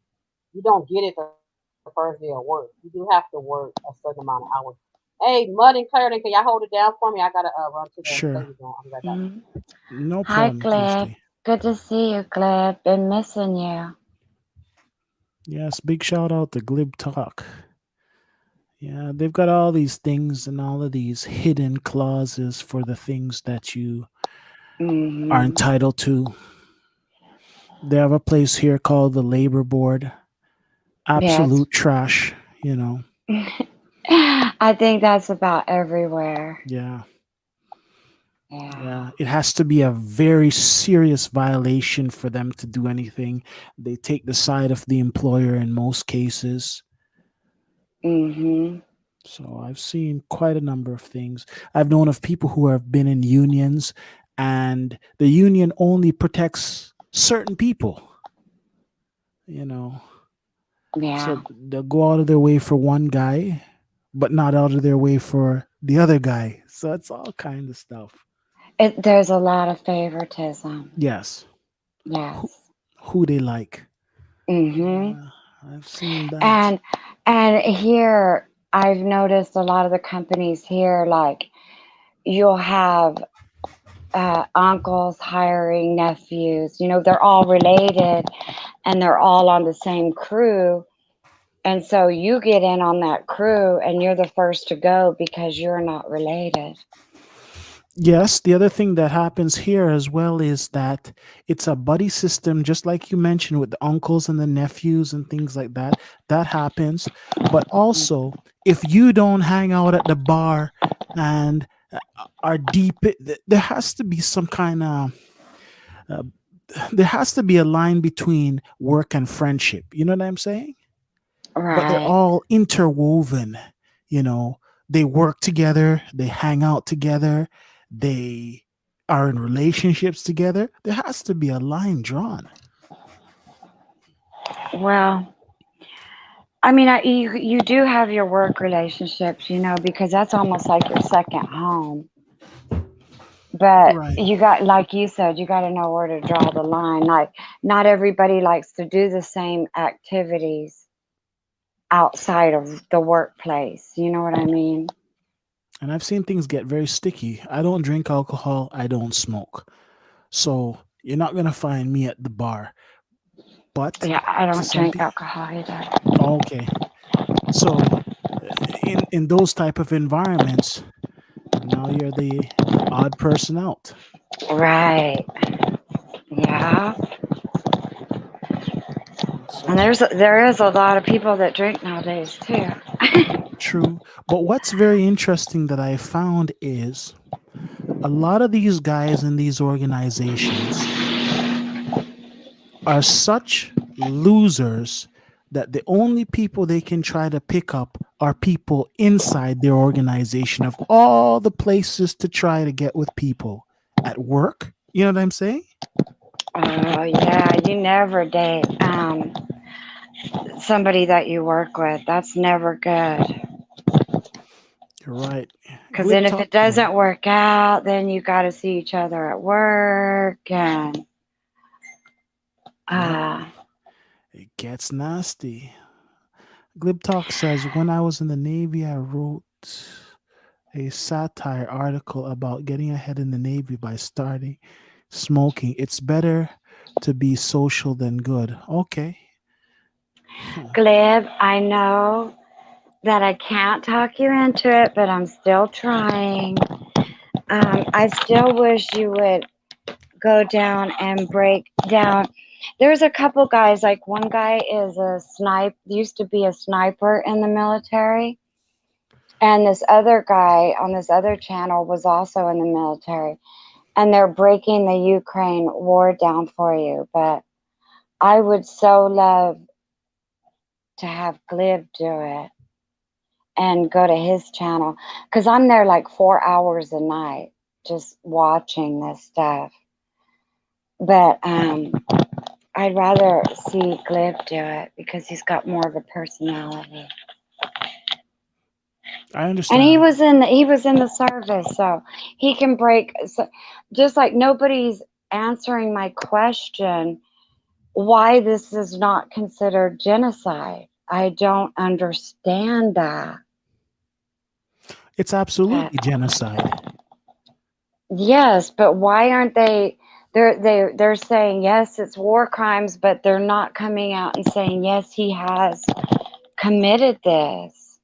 you don't get it the first day of work. You do have to work a certain amount of hours. Hey, Mud and Clarendon, can y'all hold it down for me? I gotta run to the Navy Sure, zone. I'll be right back. Mhm. no Hi, problem, Gleb. QST. Good to see you, Gleb. Been missing you. Yes, big shout out to Glib Talk. Yeah, they've got all these things and all of these hidden clauses for the things that you are Hmm. entitled to. They have a place here called the Labor Board. Yes. Absolute trash, you know. I think that's about everywhere. Yeah. Yeah. Yeah. It has to be a very serious violation for them to do anything. They take the side of the employer in most cases. Hmm. So I've seen quite a number of things. I've known of people who have been in unions, and the union only protects certain people, you know. Yeah. So they'll go out of their way for one guy, but not out of their way for the other guy. So it's all kind of stuff. There's a lot of favoritism. Yes. Who, Yes. who they like. Hmm. Yeah. I've seen that. And here I've noticed a lot of the companies here, like you'll have uncles hiring nephews. You know, they're all related and they're all on the same crew. And so you get in on that crew and you're the first to go because you're not related. Yes, the other thing that happens here as well is that it's a buddy system, just like you mentioned with the uncles and the nephews and things like that. That happens. But also, if you don't hang out at the bar and are deep, there has to be some kind of, uh, there has to be a line between work and friendship. You know what I'm saying? But they're Right. all interwoven. You know, they work together, they hang out together, they are in relationships together. There has to be a line drawn. Well, I mean, you do have your work relationships, you know, because that's almost like your second home. But Right. you got, like you said, you got to know where to draw the line. Like, not everybody likes to do the same activities outside of the workplace. You know what I mean? And I've seen things get very sticky. I don't drink alcohol, I don't smoke. So you're not going to find me at the bar. But Yeah, I to don't some drink people, alcohol either. okay. So in those type of environments, now you're the odd person out. Right. Yeah. And So there is a lot of people that drink nowadays too. true. But what's very interesting that I found is a lot of these guys in these organizations are such losers that the only people they can try to pick up are people inside their organization of all the places to try to get with people at work. You know what I'm saying? Oh yeah, you never date somebody that you work with. That's never good. You're right. Because Glib then if it talk. Go ahead. doesn't work out, then you got to see each other at work, and Yep. uh, It gets nasty. Glib Talk says, when I was in the Navy, I wrote a satire article about getting ahead in the Navy by starting smoking. It's better to be social than good. Okay. Huh. Glib, I know that I can't talk you into it, but I'm still trying. I still wish you would go down and break down. There's a couple guys, like one guy is a used to be a sniper in the military, and this other guy on this other channel was also in the military, and they're breaking the Ukraine war down for you. But I would so love to have Glib do it and go to his channel because I'm there like 4 hours a night just watching this stuff. But I'd rather see Glib do it because he's got more of a personality. I And understand. he was in the service, so he can break. So, just like nobody's answering my question, why this is not considered genocide. I don't understand that. It's But absolutely genocide. yes, but why aren't they? They're saying yes, it's war crimes, but they're not coming out and saying yes, he has committed this.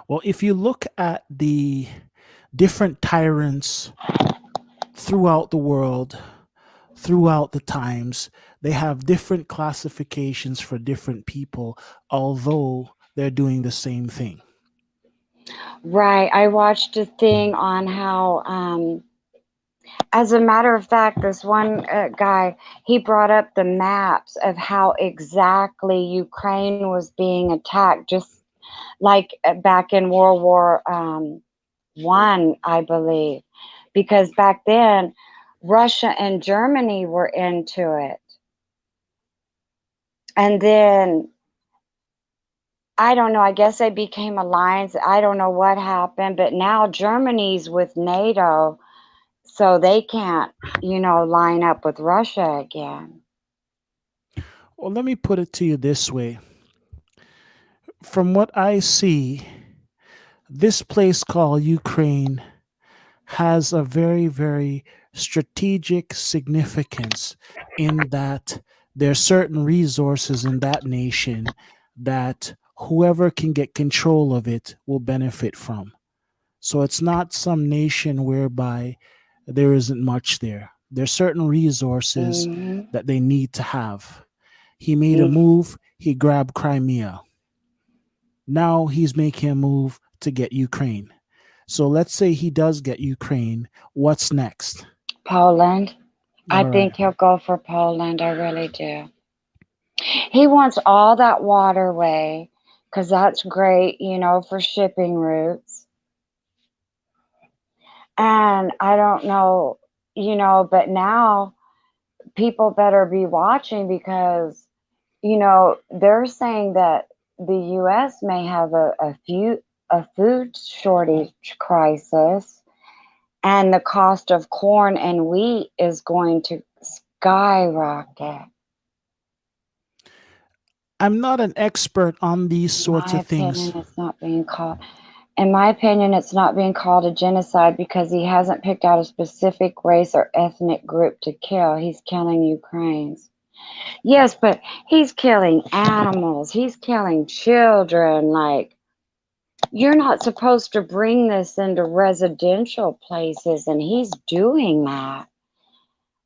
Well, if you look at the different tyrants throughout the world, throughout the times, they have different classifications for different people, although they're doing the same thing. Right. I watched a thing on how, as a matter of fact, this one guy, he brought up the maps of how exactly Ukraine was being attacked, just like back in World War One, I believe, because back then Russia and Germany were into it, and then I don't know. I guess they became alliance. I don't know what happened, but now Germany's with NATO, so they can't, line up with Russia again. Well, let me put it to you this way. from what I see, this place called Ukraine has a very, very strategic significance in that there are certain resources in that nation that whoever can get control of it will benefit from. So it's not some nation whereby there isn't much there. There's certain resources Hmm. that they need to have. He made a He's move, he grabbed Crimea. Now he's making a move to get Ukraine. So let's say he does get Ukraine. What's next? Poland. I All right. think he'll go for Poland. I really do. He wants all that waterway because that's great, for shipping routes. And I don't know, but now people better be watching because, they're saying that the U.S. may have a food shortage crisis, and the cost of corn and wheat is going to skyrocket. I'm not an expert on these In sorts my of things. opinion, it's not being called. In my opinion, it's not being called a genocide because he hasn't picked out a specific race or ethnic group to kill. He's killing Ukrainians. Yes, but he's killing animals. He's killing children. Like, you're not supposed to bring this into residential places, and he's doing that.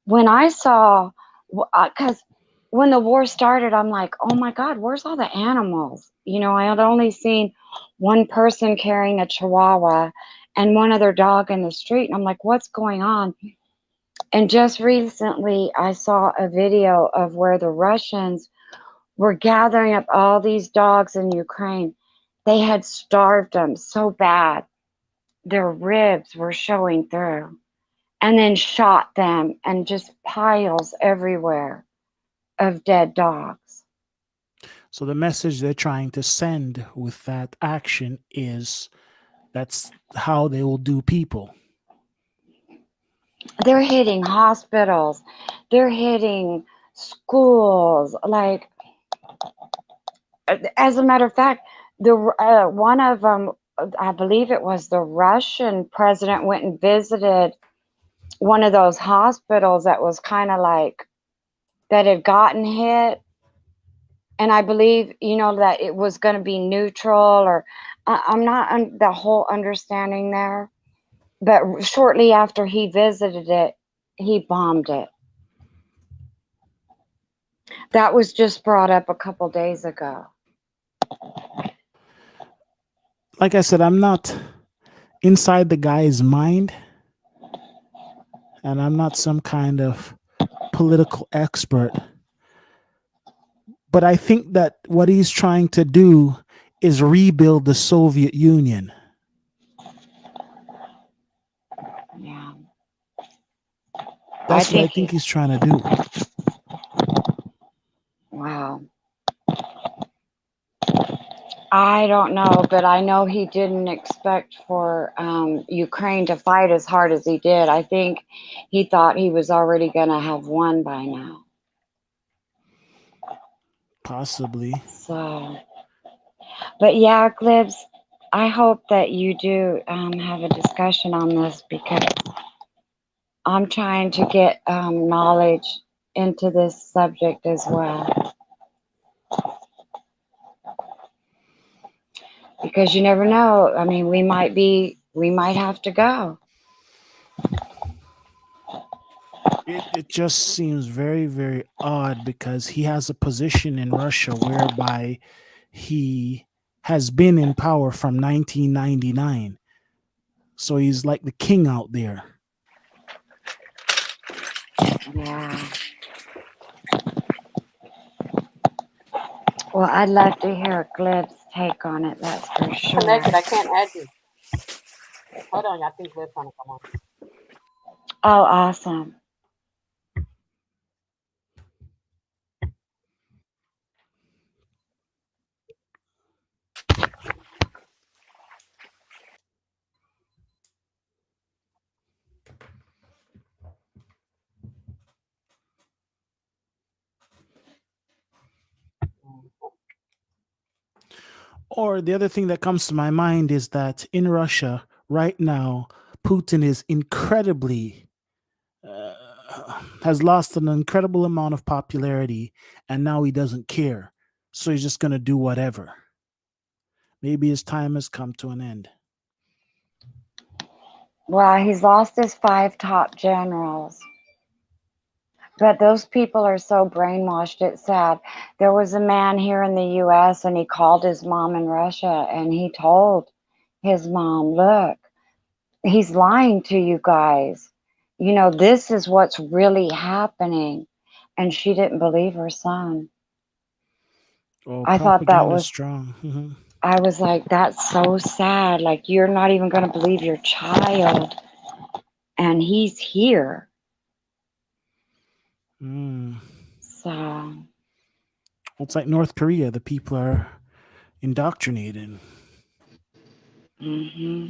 When I saw, because when the war started, I'm like, oh my God, where's all the animals? I had only seen one person carrying a chihuahua and one other dog in the street. And I'm like, what's going on? And just recently, I saw a video of where the Russians were gathering up all these dogs in Ukraine. They had starved them so bad, their ribs were showing through, and then shot them, and just piles everywhere of dead dogs. So the message they're trying to send with that action is that's how they will do people. They're hitting hospitals, they're hitting schools. Like, as a matter of fact, the one of them, I believe it was the Russian president, went and visited one of those hospitals that was kind of like that had gotten hit, and I believe that it was going to be neutral, or I'm not the whole understanding there, but shortly after he visited it, he bombed it. That was just brought up a couple days ago. Like I said, I'm not inside the guy's mind, and I'm not some kind of political expert. But I think that what he's trying to do is rebuild the Soviet Union. Yeah, I That's what I think think he's trying to do. wow. I don't know, but I know he didn't expect for Ukraine to fight as hard as he did. I think he thought he was already going to have won by now. Possibly. So, but yeah, Glibs, I hope that you do have a discussion on this because I'm trying to get knowledge into this subject as well. Because you never know. I mean, we might have to go. It just seems very, very odd because he has a position in Russia whereby he has been in power from 1999. So he's like the king out there. Yeah. Well, I'd love to hear Glib's take on it, that's for sure. Connected. I can't add you. Hold on. I think Liv's trying to come on. Oh, awesome. Or the other thing that comes to my mind is that in Russia right now, Putin is incredibly uh, has lost an incredible amount of popularity, and now he doesn't care. So he's just going to do whatever. Maybe his time has come to an end. Well, he's lost his 5 top generals. But those people are so brainwashed, it's sad. There was a man here in the US and he called his mom in Russia and he told his mom, look, he's lying to you guys. You know, this is what's really happening. And she didn't believe her son. Oh, I thought that propaganda is was, strong. I was like, that's so sad. Like, you're not even going to believe your child. And he's here. Mm. So, Well, it's like North Korea. The people are indoctrinated. hmm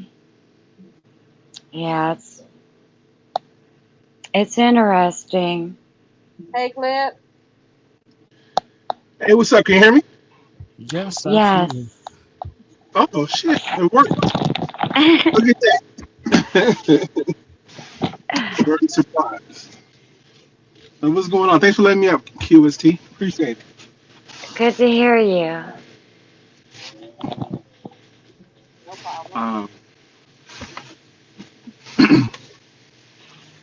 yeah, it's interesting. Hey, Gleb. Hey, what's up? Can you hear me? Yes, absolutely. Yes. Oh shit, it worked. Look at that. Very surprised. What's going on? Thanks for letting me up, QST. Appreciate it. Good to hear you. No problem. Um,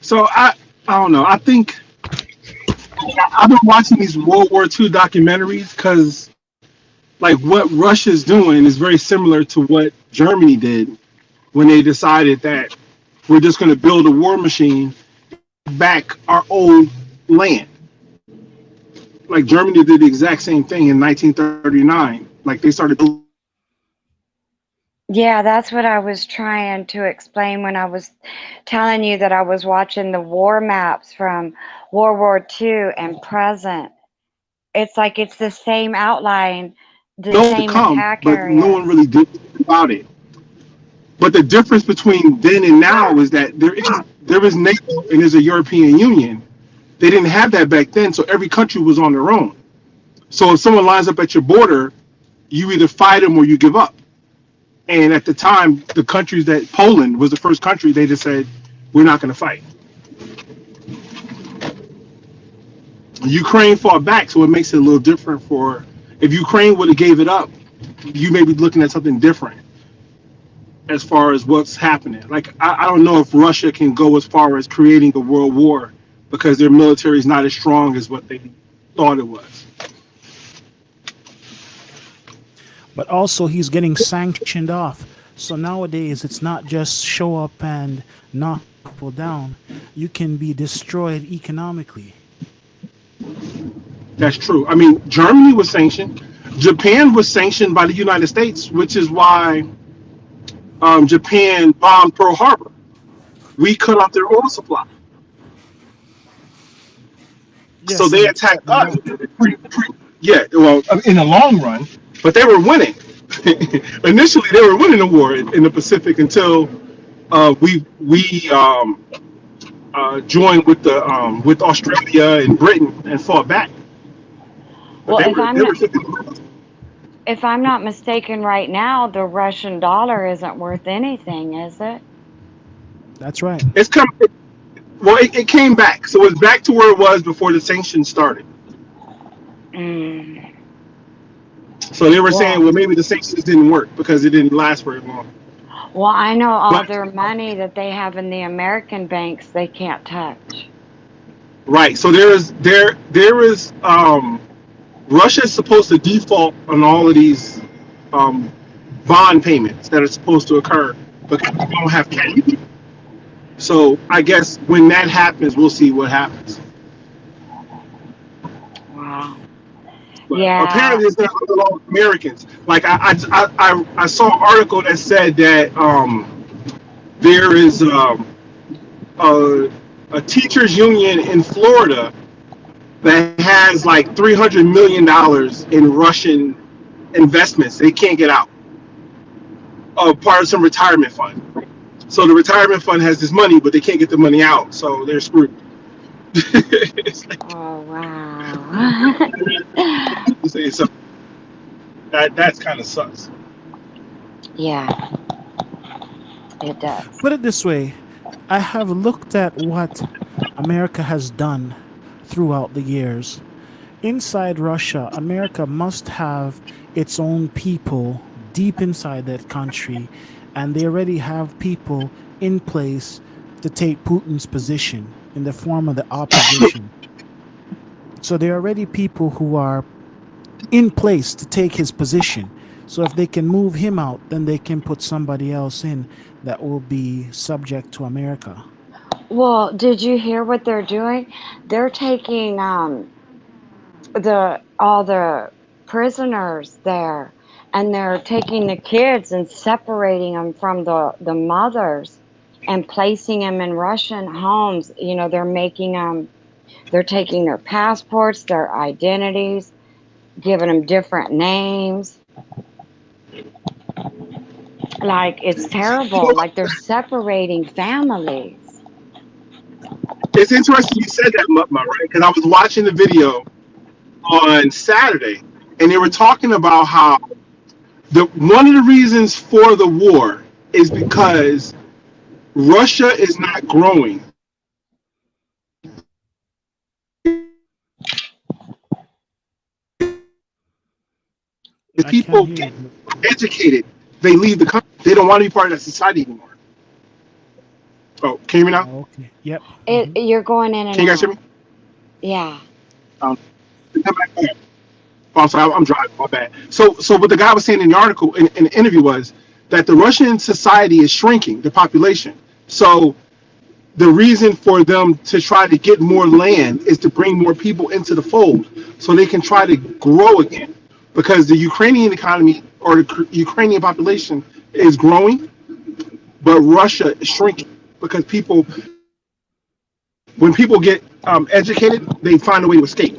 so I don't know. I think I've been watching these World War II documentaries because like what Russia's doing is very similar to what Germany did when they decided that we're just going to build a war machine and take back our old land. Like Germany did the exact same thing in 1939. Like they started building. Yeah, that's what I was trying to explain when I was telling you that I was watching the war maps from World War II and present. It's like it's the same outline, the To same come, attack but no one areas. really did anything about it. But the difference between then and now is that there is NATO and there's a European Union. They didn't have that back then, so every country was on their own. So if someone lines up at your border, you either fight them or you give up. And at the time, the countries that Poland was the first country, they just said, we're not going to fight. Ukraine fought back, so it makes it a little different for if Ukraine would have gave it up, you may be looking at something different as far as what's happening. Like I don't know if Russia can go as far as creating a world war because their military is not as strong as what they thought it was. But also, he's getting sanctioned off. So nowadays, it's not just show up and knock people down. You can be destroyed economically. That's true. I mean, Germany was sanctioned. Japan was sanctioned by the United States, which is why Japan bombed Pearl Harbor. We cut off their oil supply. So Yes, they and attacked and us. that Yeah, well, in the long run, but they were winning. Initially, they were winning the war in the Pacific until we joined with Australia and Britain and fought back. But Well, they were if I'm not mistaken right now, the Russian dollar isn't worth anything, is it? that's right. it's come well it came back, so it's back to where it was before the sanctions started. Mm. So they were saying, Well, well, maybe the sanctions didn't work because it didn't last very long. well, I know all But their money that they have in the American banks they can't touch. right, so there is Russia is supposed to default on all of these um, bond payments that are supposed to occur because they don't have cash. So I guess when that happens, we'll see what happens. Wow. But Yeah. apparently, it's not all Americans. Like I saw an article that said that there is a, a teachers union in Florida that has like $300 million in Russian investments. They can't get out. Part of some retirement fund. So the retirement fund has this money, but they can't get the money out. So they're screwed. It's like, Oh, wow. so that's kind of sucks. Yeah, it does. Put it this way, I have looked at what America has done throughout the years. Inside Russia, America must have its own people deep inside that country, and they already have people in place to take Putin's position in the form of the opposition. So there are already people who are in place to take his position. So if they can move him out, then they can put somebody else in that will be subject to America. Well, did you hear what they're doing? They're taking the all the prisoners there, and they're taking the kids and separating them from the mothers and placing them in Russian homes. You know, they're making them. They're taking their passports, their identities, giving them different names. Like, it's You terrible. know, Like, they're separating families. it's interesting you said that, Mutt Mutt, right? Because I was watching the video on Saturday, and they were talking about how the one of the reasons for the war is because Russia is not growing. If I people can't hear get you. educated, they leave the country. They don't want to be part of that society anymore. Oh, can you hear me now? Oh, okay. Yep. You're going in and Can you guys hear out. me? Yeah. Um, come back. Oh, I'm sorry, I'm driving. My bad. So what the guy was saying in the article in the interview was that the Russian society is shrinking, the population. So the reason for them to try to get more land is to bring more people into the fold so they can try to grow again because the Ukrainian economy or the Ukrainian population is growing, but Russia is shrinking because people, when people get educated, they find a way to escape.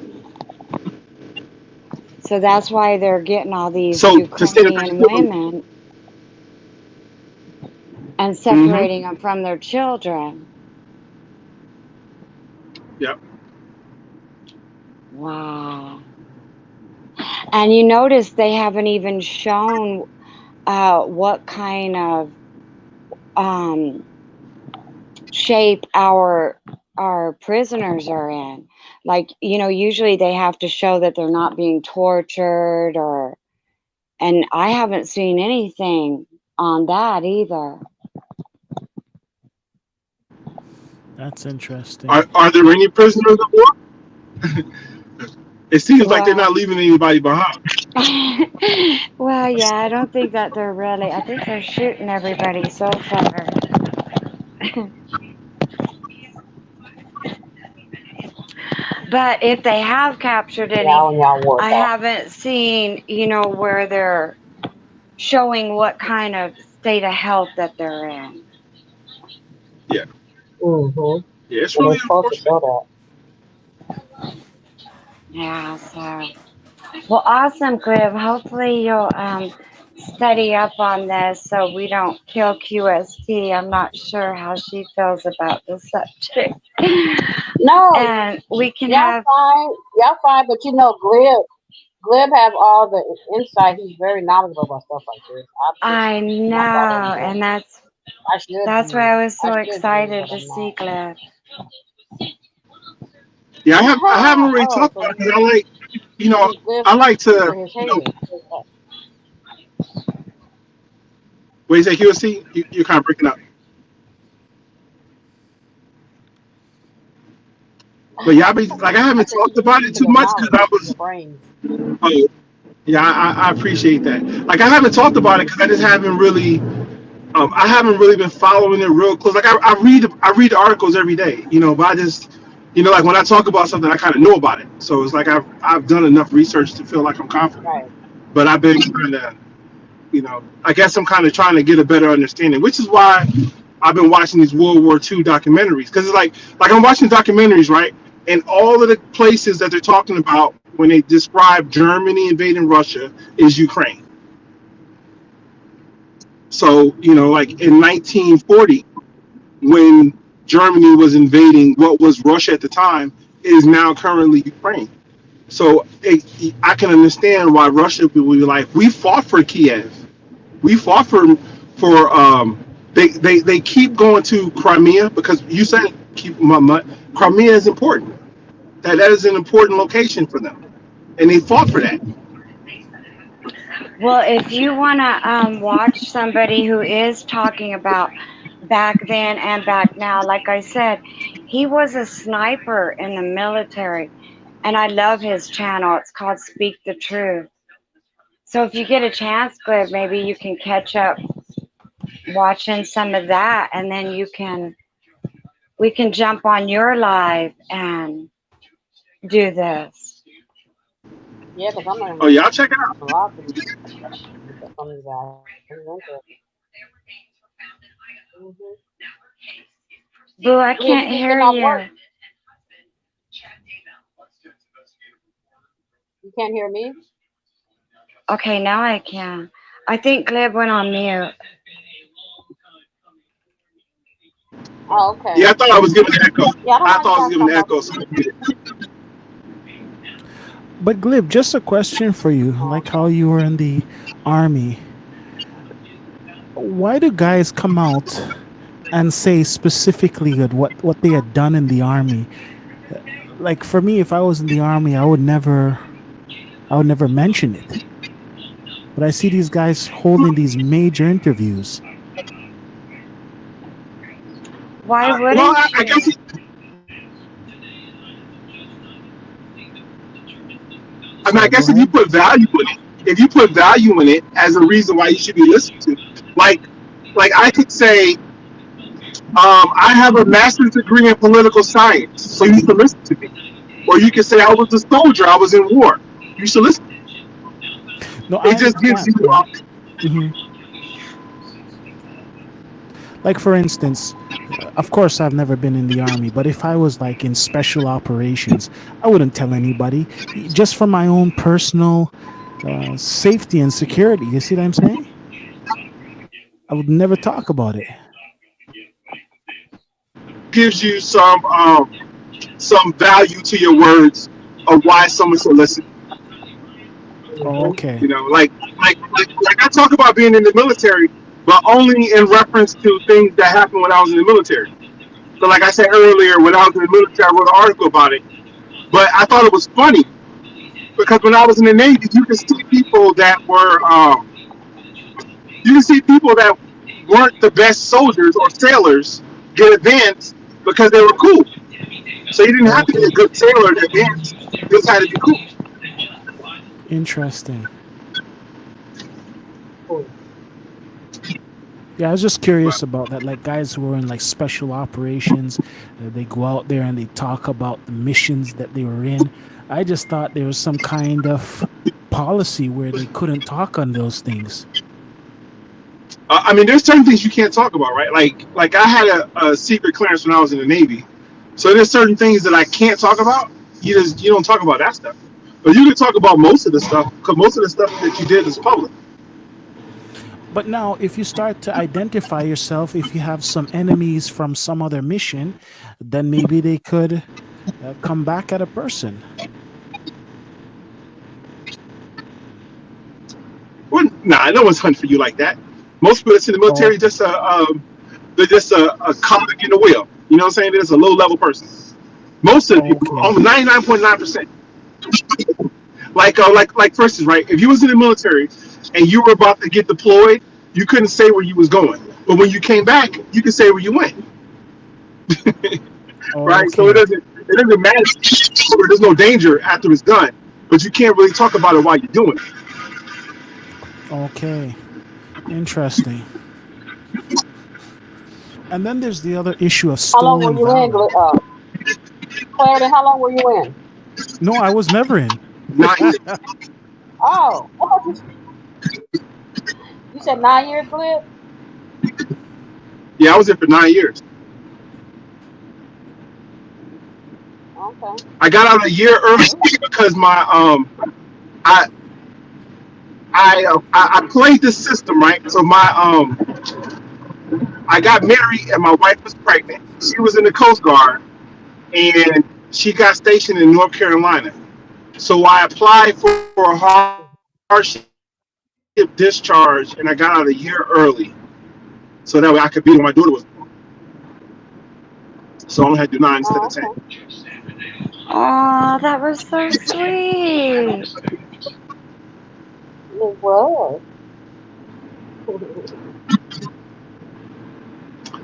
So that's why they're getting all these So to stay in Ukrainian the women and mm-hmm, separating them from their children. yeah. Wow. And you notice they haven't even shown what kind of um, shape our prisoners are in. Like, you know, usually they have to show that they're not being tortured, or and I haven't seen anything on that either. That's interesting. Are there any prisoners of war? It seems like they're not Well, leaving anybody behind. well, yeah, I don't think that they're really. I think they're shooting everybody so far. But if they have captured any, Y'all and y'all work I out. haven't seen, you know, where they're showing what kind of state of health that they're in. Yeah, Mm-hmm. yeah, it's And they're really supposed to unfortunate. show that. Yeah, so well, awesome, Griff. Hopefully you'll study up on this so we don't kill QST. I'm not sure how she feels about the subject. No, And we can y'all have, fine. Y'all fine, but you know, Glib have all the insight. He's very knowledgeable about stuff like this. I I thought know, of him. and that's I should that's be. why I was I so should be, excited but to I'm see not. Griff. Yeah, I haven't really Oh, talked so about it because I like, you you know, use Glib I like to, for his you know, haters. what you say, QSC, you're kind of breaking up. But yeah, like I I haven't said you talked use about him it for too your much because knowledge, I your was, brains. oh, yeah, I appreciate that. Like I haven't talked about it because I just haven't really, I haven't really been following it real close. Like I read the articles every day, you know, but I just, you know, like when I talk about something, I kind of know about it. So it's like I've done enough research to feel like I'm confident. Right. But I've been kind of, you know, I guess I'm kind of trying to get a better understanding, which is why I've been watching these World War II documentaries because it's like I'm watching documentaries, right? And all of the places that they're talking about when they describe Germany invading Russia is Ukraine. So, you know, like in 1940, when Germany was invading what was Russia at the time, is now currently Ukraine. So I can understand why Russia would be like, we fought for Kiev. We fought for. They keep going to Crimea because you said keep Mutt Mutt. Crimea is important. That is an important location for them, and they fought for that. Well, if you want to watch somebody who is talking about back then and back now, like I said, he was a sniper in the military, and I love his channel. It's called Speak the Truth. So if you get a chance, Glib, maybe you can catch up watching some of that, and then we can jump on your live and do this. Yeah, because I'm Oh learning yeah, I'll check it out. a lot from you guys. It's interesting. Mm-hmm. Boo, I Glib, can't you just getting hear off work? you. You can't hear me? Okay, now I can. I think Glib went on mute. Oh, okay. Yeah, I thought I was giving an echo. Yeah, I don't I mind thought you I was guys giving talking an about. echo. So But Glib, just a question for you, like how you were in the army. Why do guys come out and say specifically that what they had done in the army? Like for me, if I was in the army, I would never mention it. But I see these guys holding these major interviews. Why well, wouldn't I guess you? I mean, I Sorry, go guess if you ahead. put value in it, if you put value in it as a reason why you should be listened to, like, like I could say, I have a master's degree in political science, so you should listen to me. Or you could say I was a soldier, I was in war. You should listen. No, I It just gives understand, you. right? Hmm. Like for instance, of course I've never been in the army, but if I was like in special operations, I wouldn't tell anybody, just for my own personal safety and security. You see what I'm saying? I would never talk about it. Gives you some value to your words of why someone should listen. Oh, Mm-hmm. okay. You know, like I talk about being in the military, but only in reference to things that happened when I was in the military. So, like I said earlier, when I was in the military, I wrote an article about it. But I thought it was funny because when I was in the Navy, you can see people that weren't the best soldiers or sailors get advanced because they were cool. So you didn't have to be a Okay. good sailor to advance. You just had to be cool. Interesting. Cool. Yeah, I was just curious about that. Like guys who were in like special operations, they go out there and they talk about the missions that they were in. I just thought there was some kind of policy where they couldn't talk on those things. I mean, there's certain things you can't talk about, right? Like I had a secret clearance when I was in the Navy, so there's certain things that I can't talk about. You don't talk about that stuff, but you can talk about most of the stuff because most of the stuff that you did is public. But now, if you start to identify yourself, if you have some enemies from some other mission, then maybe they could come back at a person. Well, nah, no one's hunting for you like that. Most people that's in the Oh, military just they're just a cog in the wheel. You know what I'm saying? They're just a low level person. Most of the people, okay. almost 99.9%. Like for instance, right? If you was in the military and you were about to get deployed, you couldn't say where you was going. But when you came back, you could say where you went. Right? So Okay. it doesn't matter. There's no danger after it's done, but you can't really talk about it while you're doing it. Okay. Interesting. And then there's the other issue of How long were stolen you in, valor. Clarity? How long were you in? No, I was never in. Not Oh, I thought you said 9 years, Glib? Yeah, I was there for 9 years. Okay. I got out a year early because my I I played this system right. So my I got married and my wife was pregnant. She was in the Coast Guard and she got stationed in North Carolina. So I applied for a hardship discharge, and I got out a year early, so that way I could be when my daughter was born. So I only had to do 9 instead of Oh, 10. okay. Oh, that was so sweet. It was.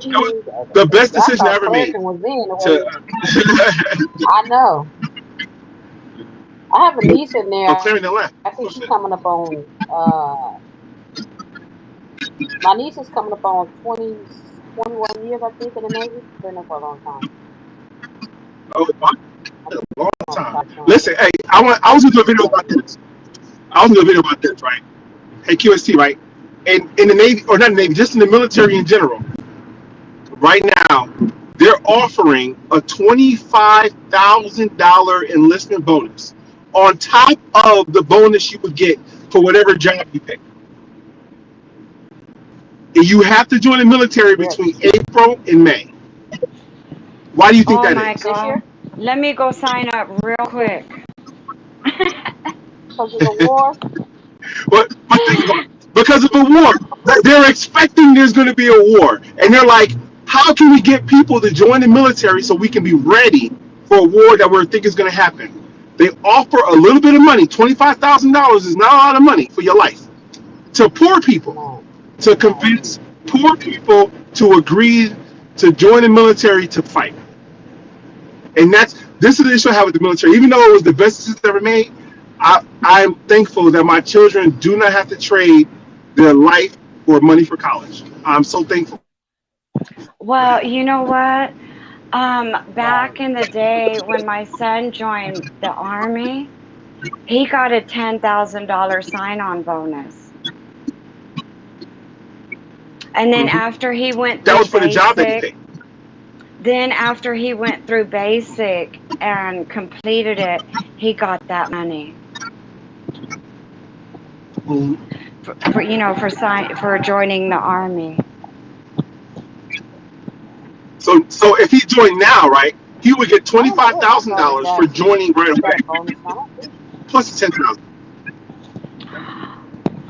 That was the best I decision I thought ever made. Craig was in the To way. I know. I have a niece in oh, there. Clarendon left. I think Oh she's shit. coming up on. My niece is coming up on 20, 21 years. I think in the Navy. She's been there for a long time. Oh, I a think long she's on time. top soon. Listen, hey, I was gonna do a video about this. I was gonna do a video about this, right? Hey, QST, right? And in the Navy, or not the Navy, just in the military in general, right now, they're offering a $25,000 enlistment bonus on top of the bonus you would get for whatever job you pick. And you have to join the military Really? between April and May. Why do you think Oh that my is? This God. year? Let me go sign up real quick. Because of the war? But think about it. Because of the war, they're expecting there's going to be a war, and they're like, how can we get people to join the military so we can be ready for a war that we're thinking is going to happen? They offer a little bit of money. $25,000 is not a lot of money for your life to poor people, No. to No, it convince isn't. poor people to agree to join the military to fight. And this is the issue I have with the military. Even though it was the best decision ever made, I'm thankful that my children do not have to trade their life for money for college. I'm so thankful. Well, you know what? Right. Back in the day when my son joined the army, he got a $10,000 sign-on bonus. And then Hmm. after he went That through was for the job that he basic, picked. then after he went through basic and completed it, he got that money Mhm. for for joining the army. So if he joined now, right, he would get I don't twenty-five know if my thousand daughter dollars for joining right got a away, bonus. I don't think plus the 10,000.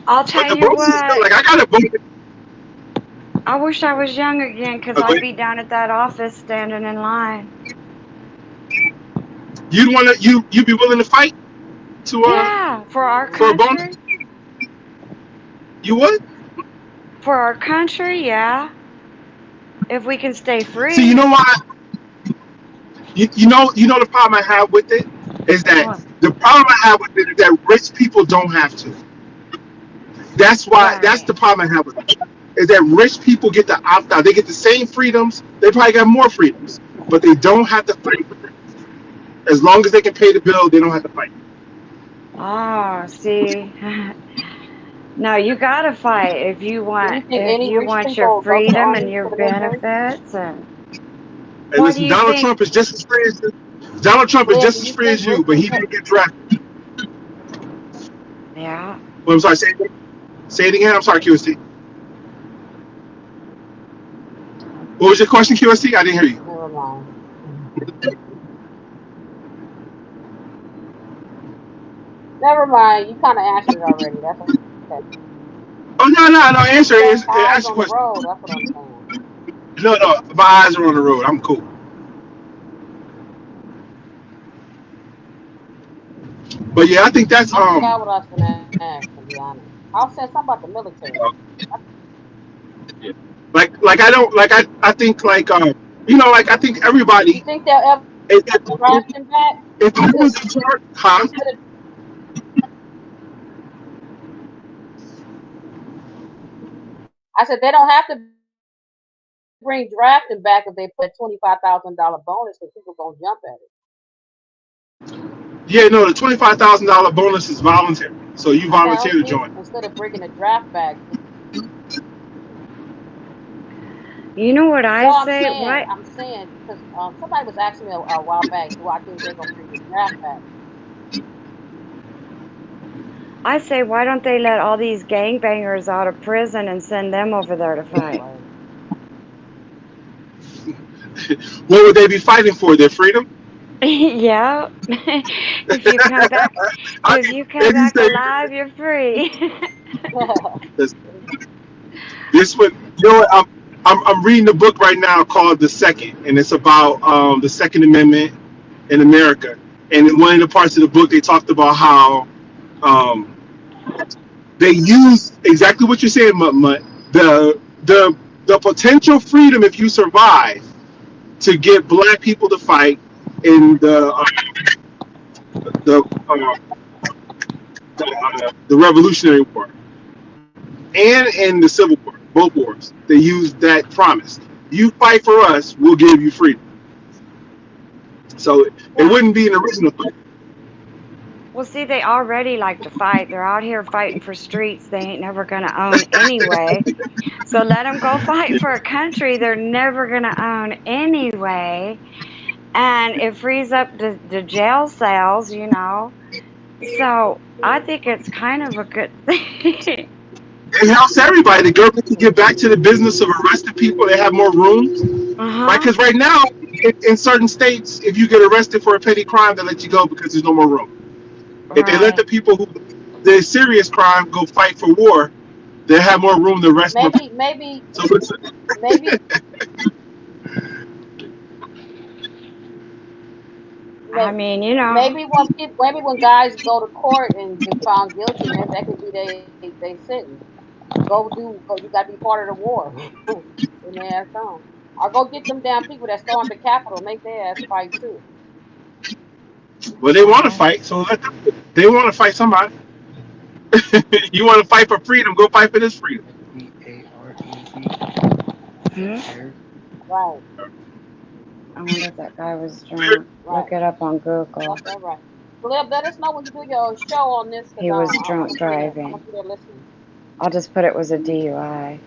I'll tell But the you bonus is still what, like I got a bonus. I wish I was young again because I'd be down at that office standing in line. You'd want to you'd be willing to fight to Yeah, for our for a bonus? country. You would? For our country, yeah. If we can stay See, you free. know why? You know the problem I have with it is that What? the problem I have with it is that rich people don't have to. That's the Right. problem I have with it. Is that rich people get to opt out. They get the same freedoms. They probably got more freedoms, but they don't have to fight. As long as they can pay the bill, they don't have to fight. Oh, see. No, you gotta fight do you think if any you rich want your people go to the freedom and army your for the military? benefits and And what do listen, you Donald think? Trump is just as free as you. Donald Trump is Lynn, just do as you free think as you, rich but he people? didn't get drafted. Yeah. Well, I'm sorry. Say it again. I'm sorry, QST. What was your question, QST? I didn't hear you. Never mind. Never mind. You kind of answered it already. That's okay. Oh no. Answer Got is eyes ask your on the question. road. That's what I'm saying. No. My eyes are on the road. I'm cool. But yeah, I think that's I forgot what I was gonna ask. To be honest, I was saying something about the military. like I don't I think like I think You everybody think they'll ever if, draft him back? if I Instead, was in charge, huh? instead of, I said they don't have to bring drafting back if they put $25,000 bonus because people gonna jump at it. Yeah, no, the $25,000 bonus is voluntary, so you volunteer Now, to see, join. instead of bringing the draft back, You know what I no, say? What I'm saying because somebody was asking me a while back, do I think they're gonna bring the draft back? I say, why don't they let all these gangbangers out of prison and send them over there to fight? Right. What would they be fighting for? Their freedom? Yeah. If you come back, I, if you come they just back say, alive, you're free. 'Cause this one, you know what? I'm reading a book right now called The Second, and it's about the Second Amendment in America. And in one of the parts of the book, they talked about how um, they use exactly what you're saying, Mutt Mutt. The potential freedom if you survive to get black people to fight in the the Revolutionary War and in the Civil War, both wars. They used that promise. You fight for us, we'll give you freedom. So it Now, wouldn't be an original thing. Well, see, they already like to fight. They're out here fighting for streets they ain't never going to own anyway. So let them go fight for a country they're never going to own anyway. And it frees up the jail cells, you know. So I think it's kind of a good thing. It helps everybody. The government can get back to the business of arresting people. They have more rooms, right? Uh-huh. Because right now, in certain states, if you get arrested for a petty crime, they let you go because there's no more room. If they let the Right. people who did serious crime go fight for war, they have more room to arrest more people. maybe, So it's, maybe, I may- mean, you know, maybe when guys go to court and get found guilty, maybe that could be they sentence. Go. You got to be part of the war. Send their ass on, or go get them damn people that stormed the Capitol. Make their ass fight too. well, they want to right. fight, so let them, they want to fight somebody. You want to fight for freedom? Go fight for this freedom. Hmm? Right, I wonder if that guy was Very- drunk. right. Look it up on That's Google. all right. Gleb, let us know when you do your show on this, cause He was I'm gonna drunk be there. I'm gonna driving. be there listening. I'll just put it was a DUI.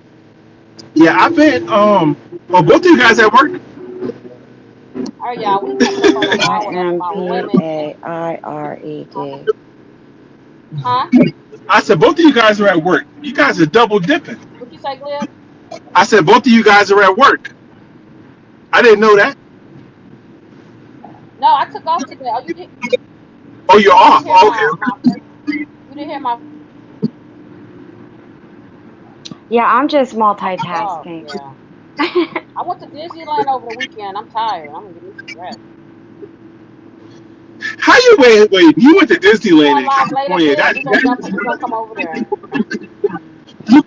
Yeah, I bet. Well, both of you guys at work. Oh yeah, we coming up on an hour. That's my limit. IMPAIRED. Huh? I said both of you guys are at work. You guys are double dipping. What you say, Gleb? I said both of you guys are at work. I didn't know that. No, I took off today. Oh, Oh, you're you didn't off. hear Oh, my okay. my first. You didn't hear my Yeah, I'm just first off. multitasking. Yeah. I went to Disneyland over the weekend. I'm tired. I'm gonna give me some rest. How you wait? You went to You Disneyland going in live later, California. Glib? That, We gonna come over there. you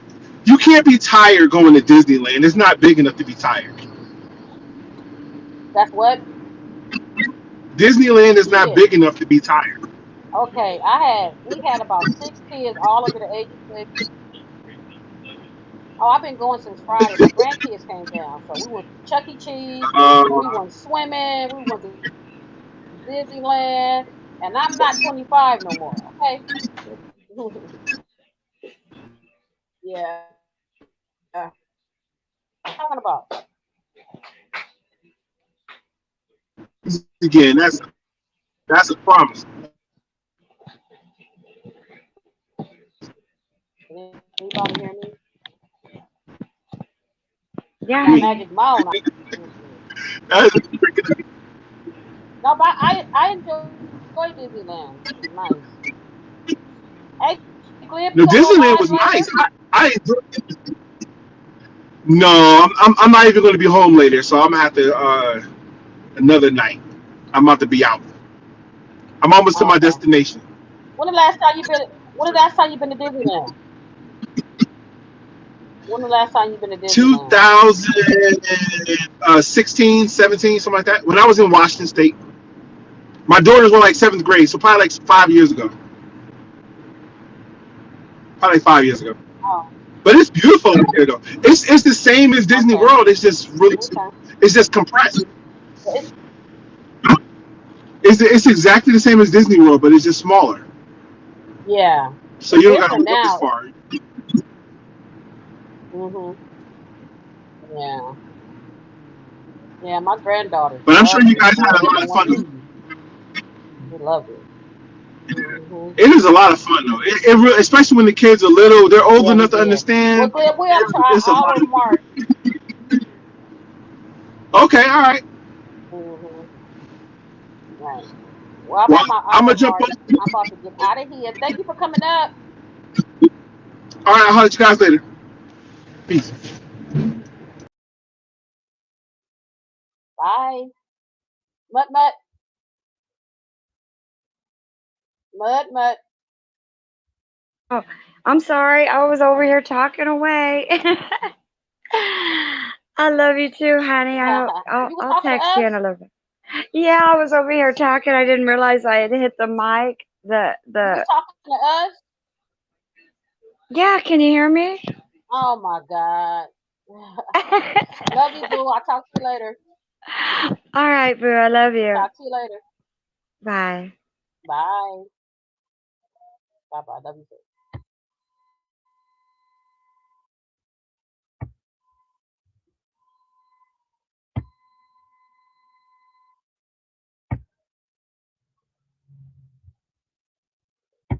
you can't be tired going to Disneyland. It's not big enough to be tired. That's what Disneyland is not kids. big enough to be tired. Okay, we had about 6 kids, all under the age of 6. Oh, I've been going since Friday. My grandkids came down, so we went to Chuck E. Cheese, we Uh, went swimming, we went to Disneyland, and I'm not 25 no more. Okay. Yeah. Talking about. again, that's a promise. Can anybody hear me? Yeah, That honey. magic moan. Mm-mm. That's a freaking, No, but I enjoy Disneyland. It's nice. Hey, Glib, you no, gonna go Disneyland live was later? nice. I no, I'm not even going to be home later, so I'm gonna have to another night. I'm about to be out. I'm almost to Oh, my okay. destination. When the last time you been? When the last time you been to Disneyland? When the last time you been to Disneyland? 2016, 17, something like that. When I was in Washington State, my daughters were like seventh grade, so probably like 5 years ago. Probably 5 years ago. Oh, But it's beautiful out there, though. It's the same as Disney okay. World. It's just really, Okay. it's just compressed. It's It's exactly the same as Disney World, but it's just smaller. yeah. So It's you don't got to different walk as now. far. Mhm. Yeah. Yeah. My granddaughters But I'm sure loved you it, guys boy. had a They lot didn't of want fun, to though. leave. They loved it. Mhm. It is a lot of fun, though. Especially when the kids are little, they're old Yeah, we enough to did. Well, understand. Glib, we're up to our It's a lot. hour mark. Okay, all right. Mhm. Right. Well, I'm Well, at my I'm hour gonna jump mark. on. I'm about to get out of here. Thank you for coming up. All right, I'll holler at you guys later. Peace. Bye. Mutt mutt. Mutt mutt. Oh, I'm sorry. I was over here talking away. I love you too, honey. You were I'll talking to text you us? in a little bit. Yeah, I was over here talking. I didn't realize I had hit the mic. You was talking to us? Yeah, can you hear me? Oh my God. Love you, boo. I'll talk to you later. All right, boo. I love you. Talk to you later. Bye. Bye. Bye bye. Love you too.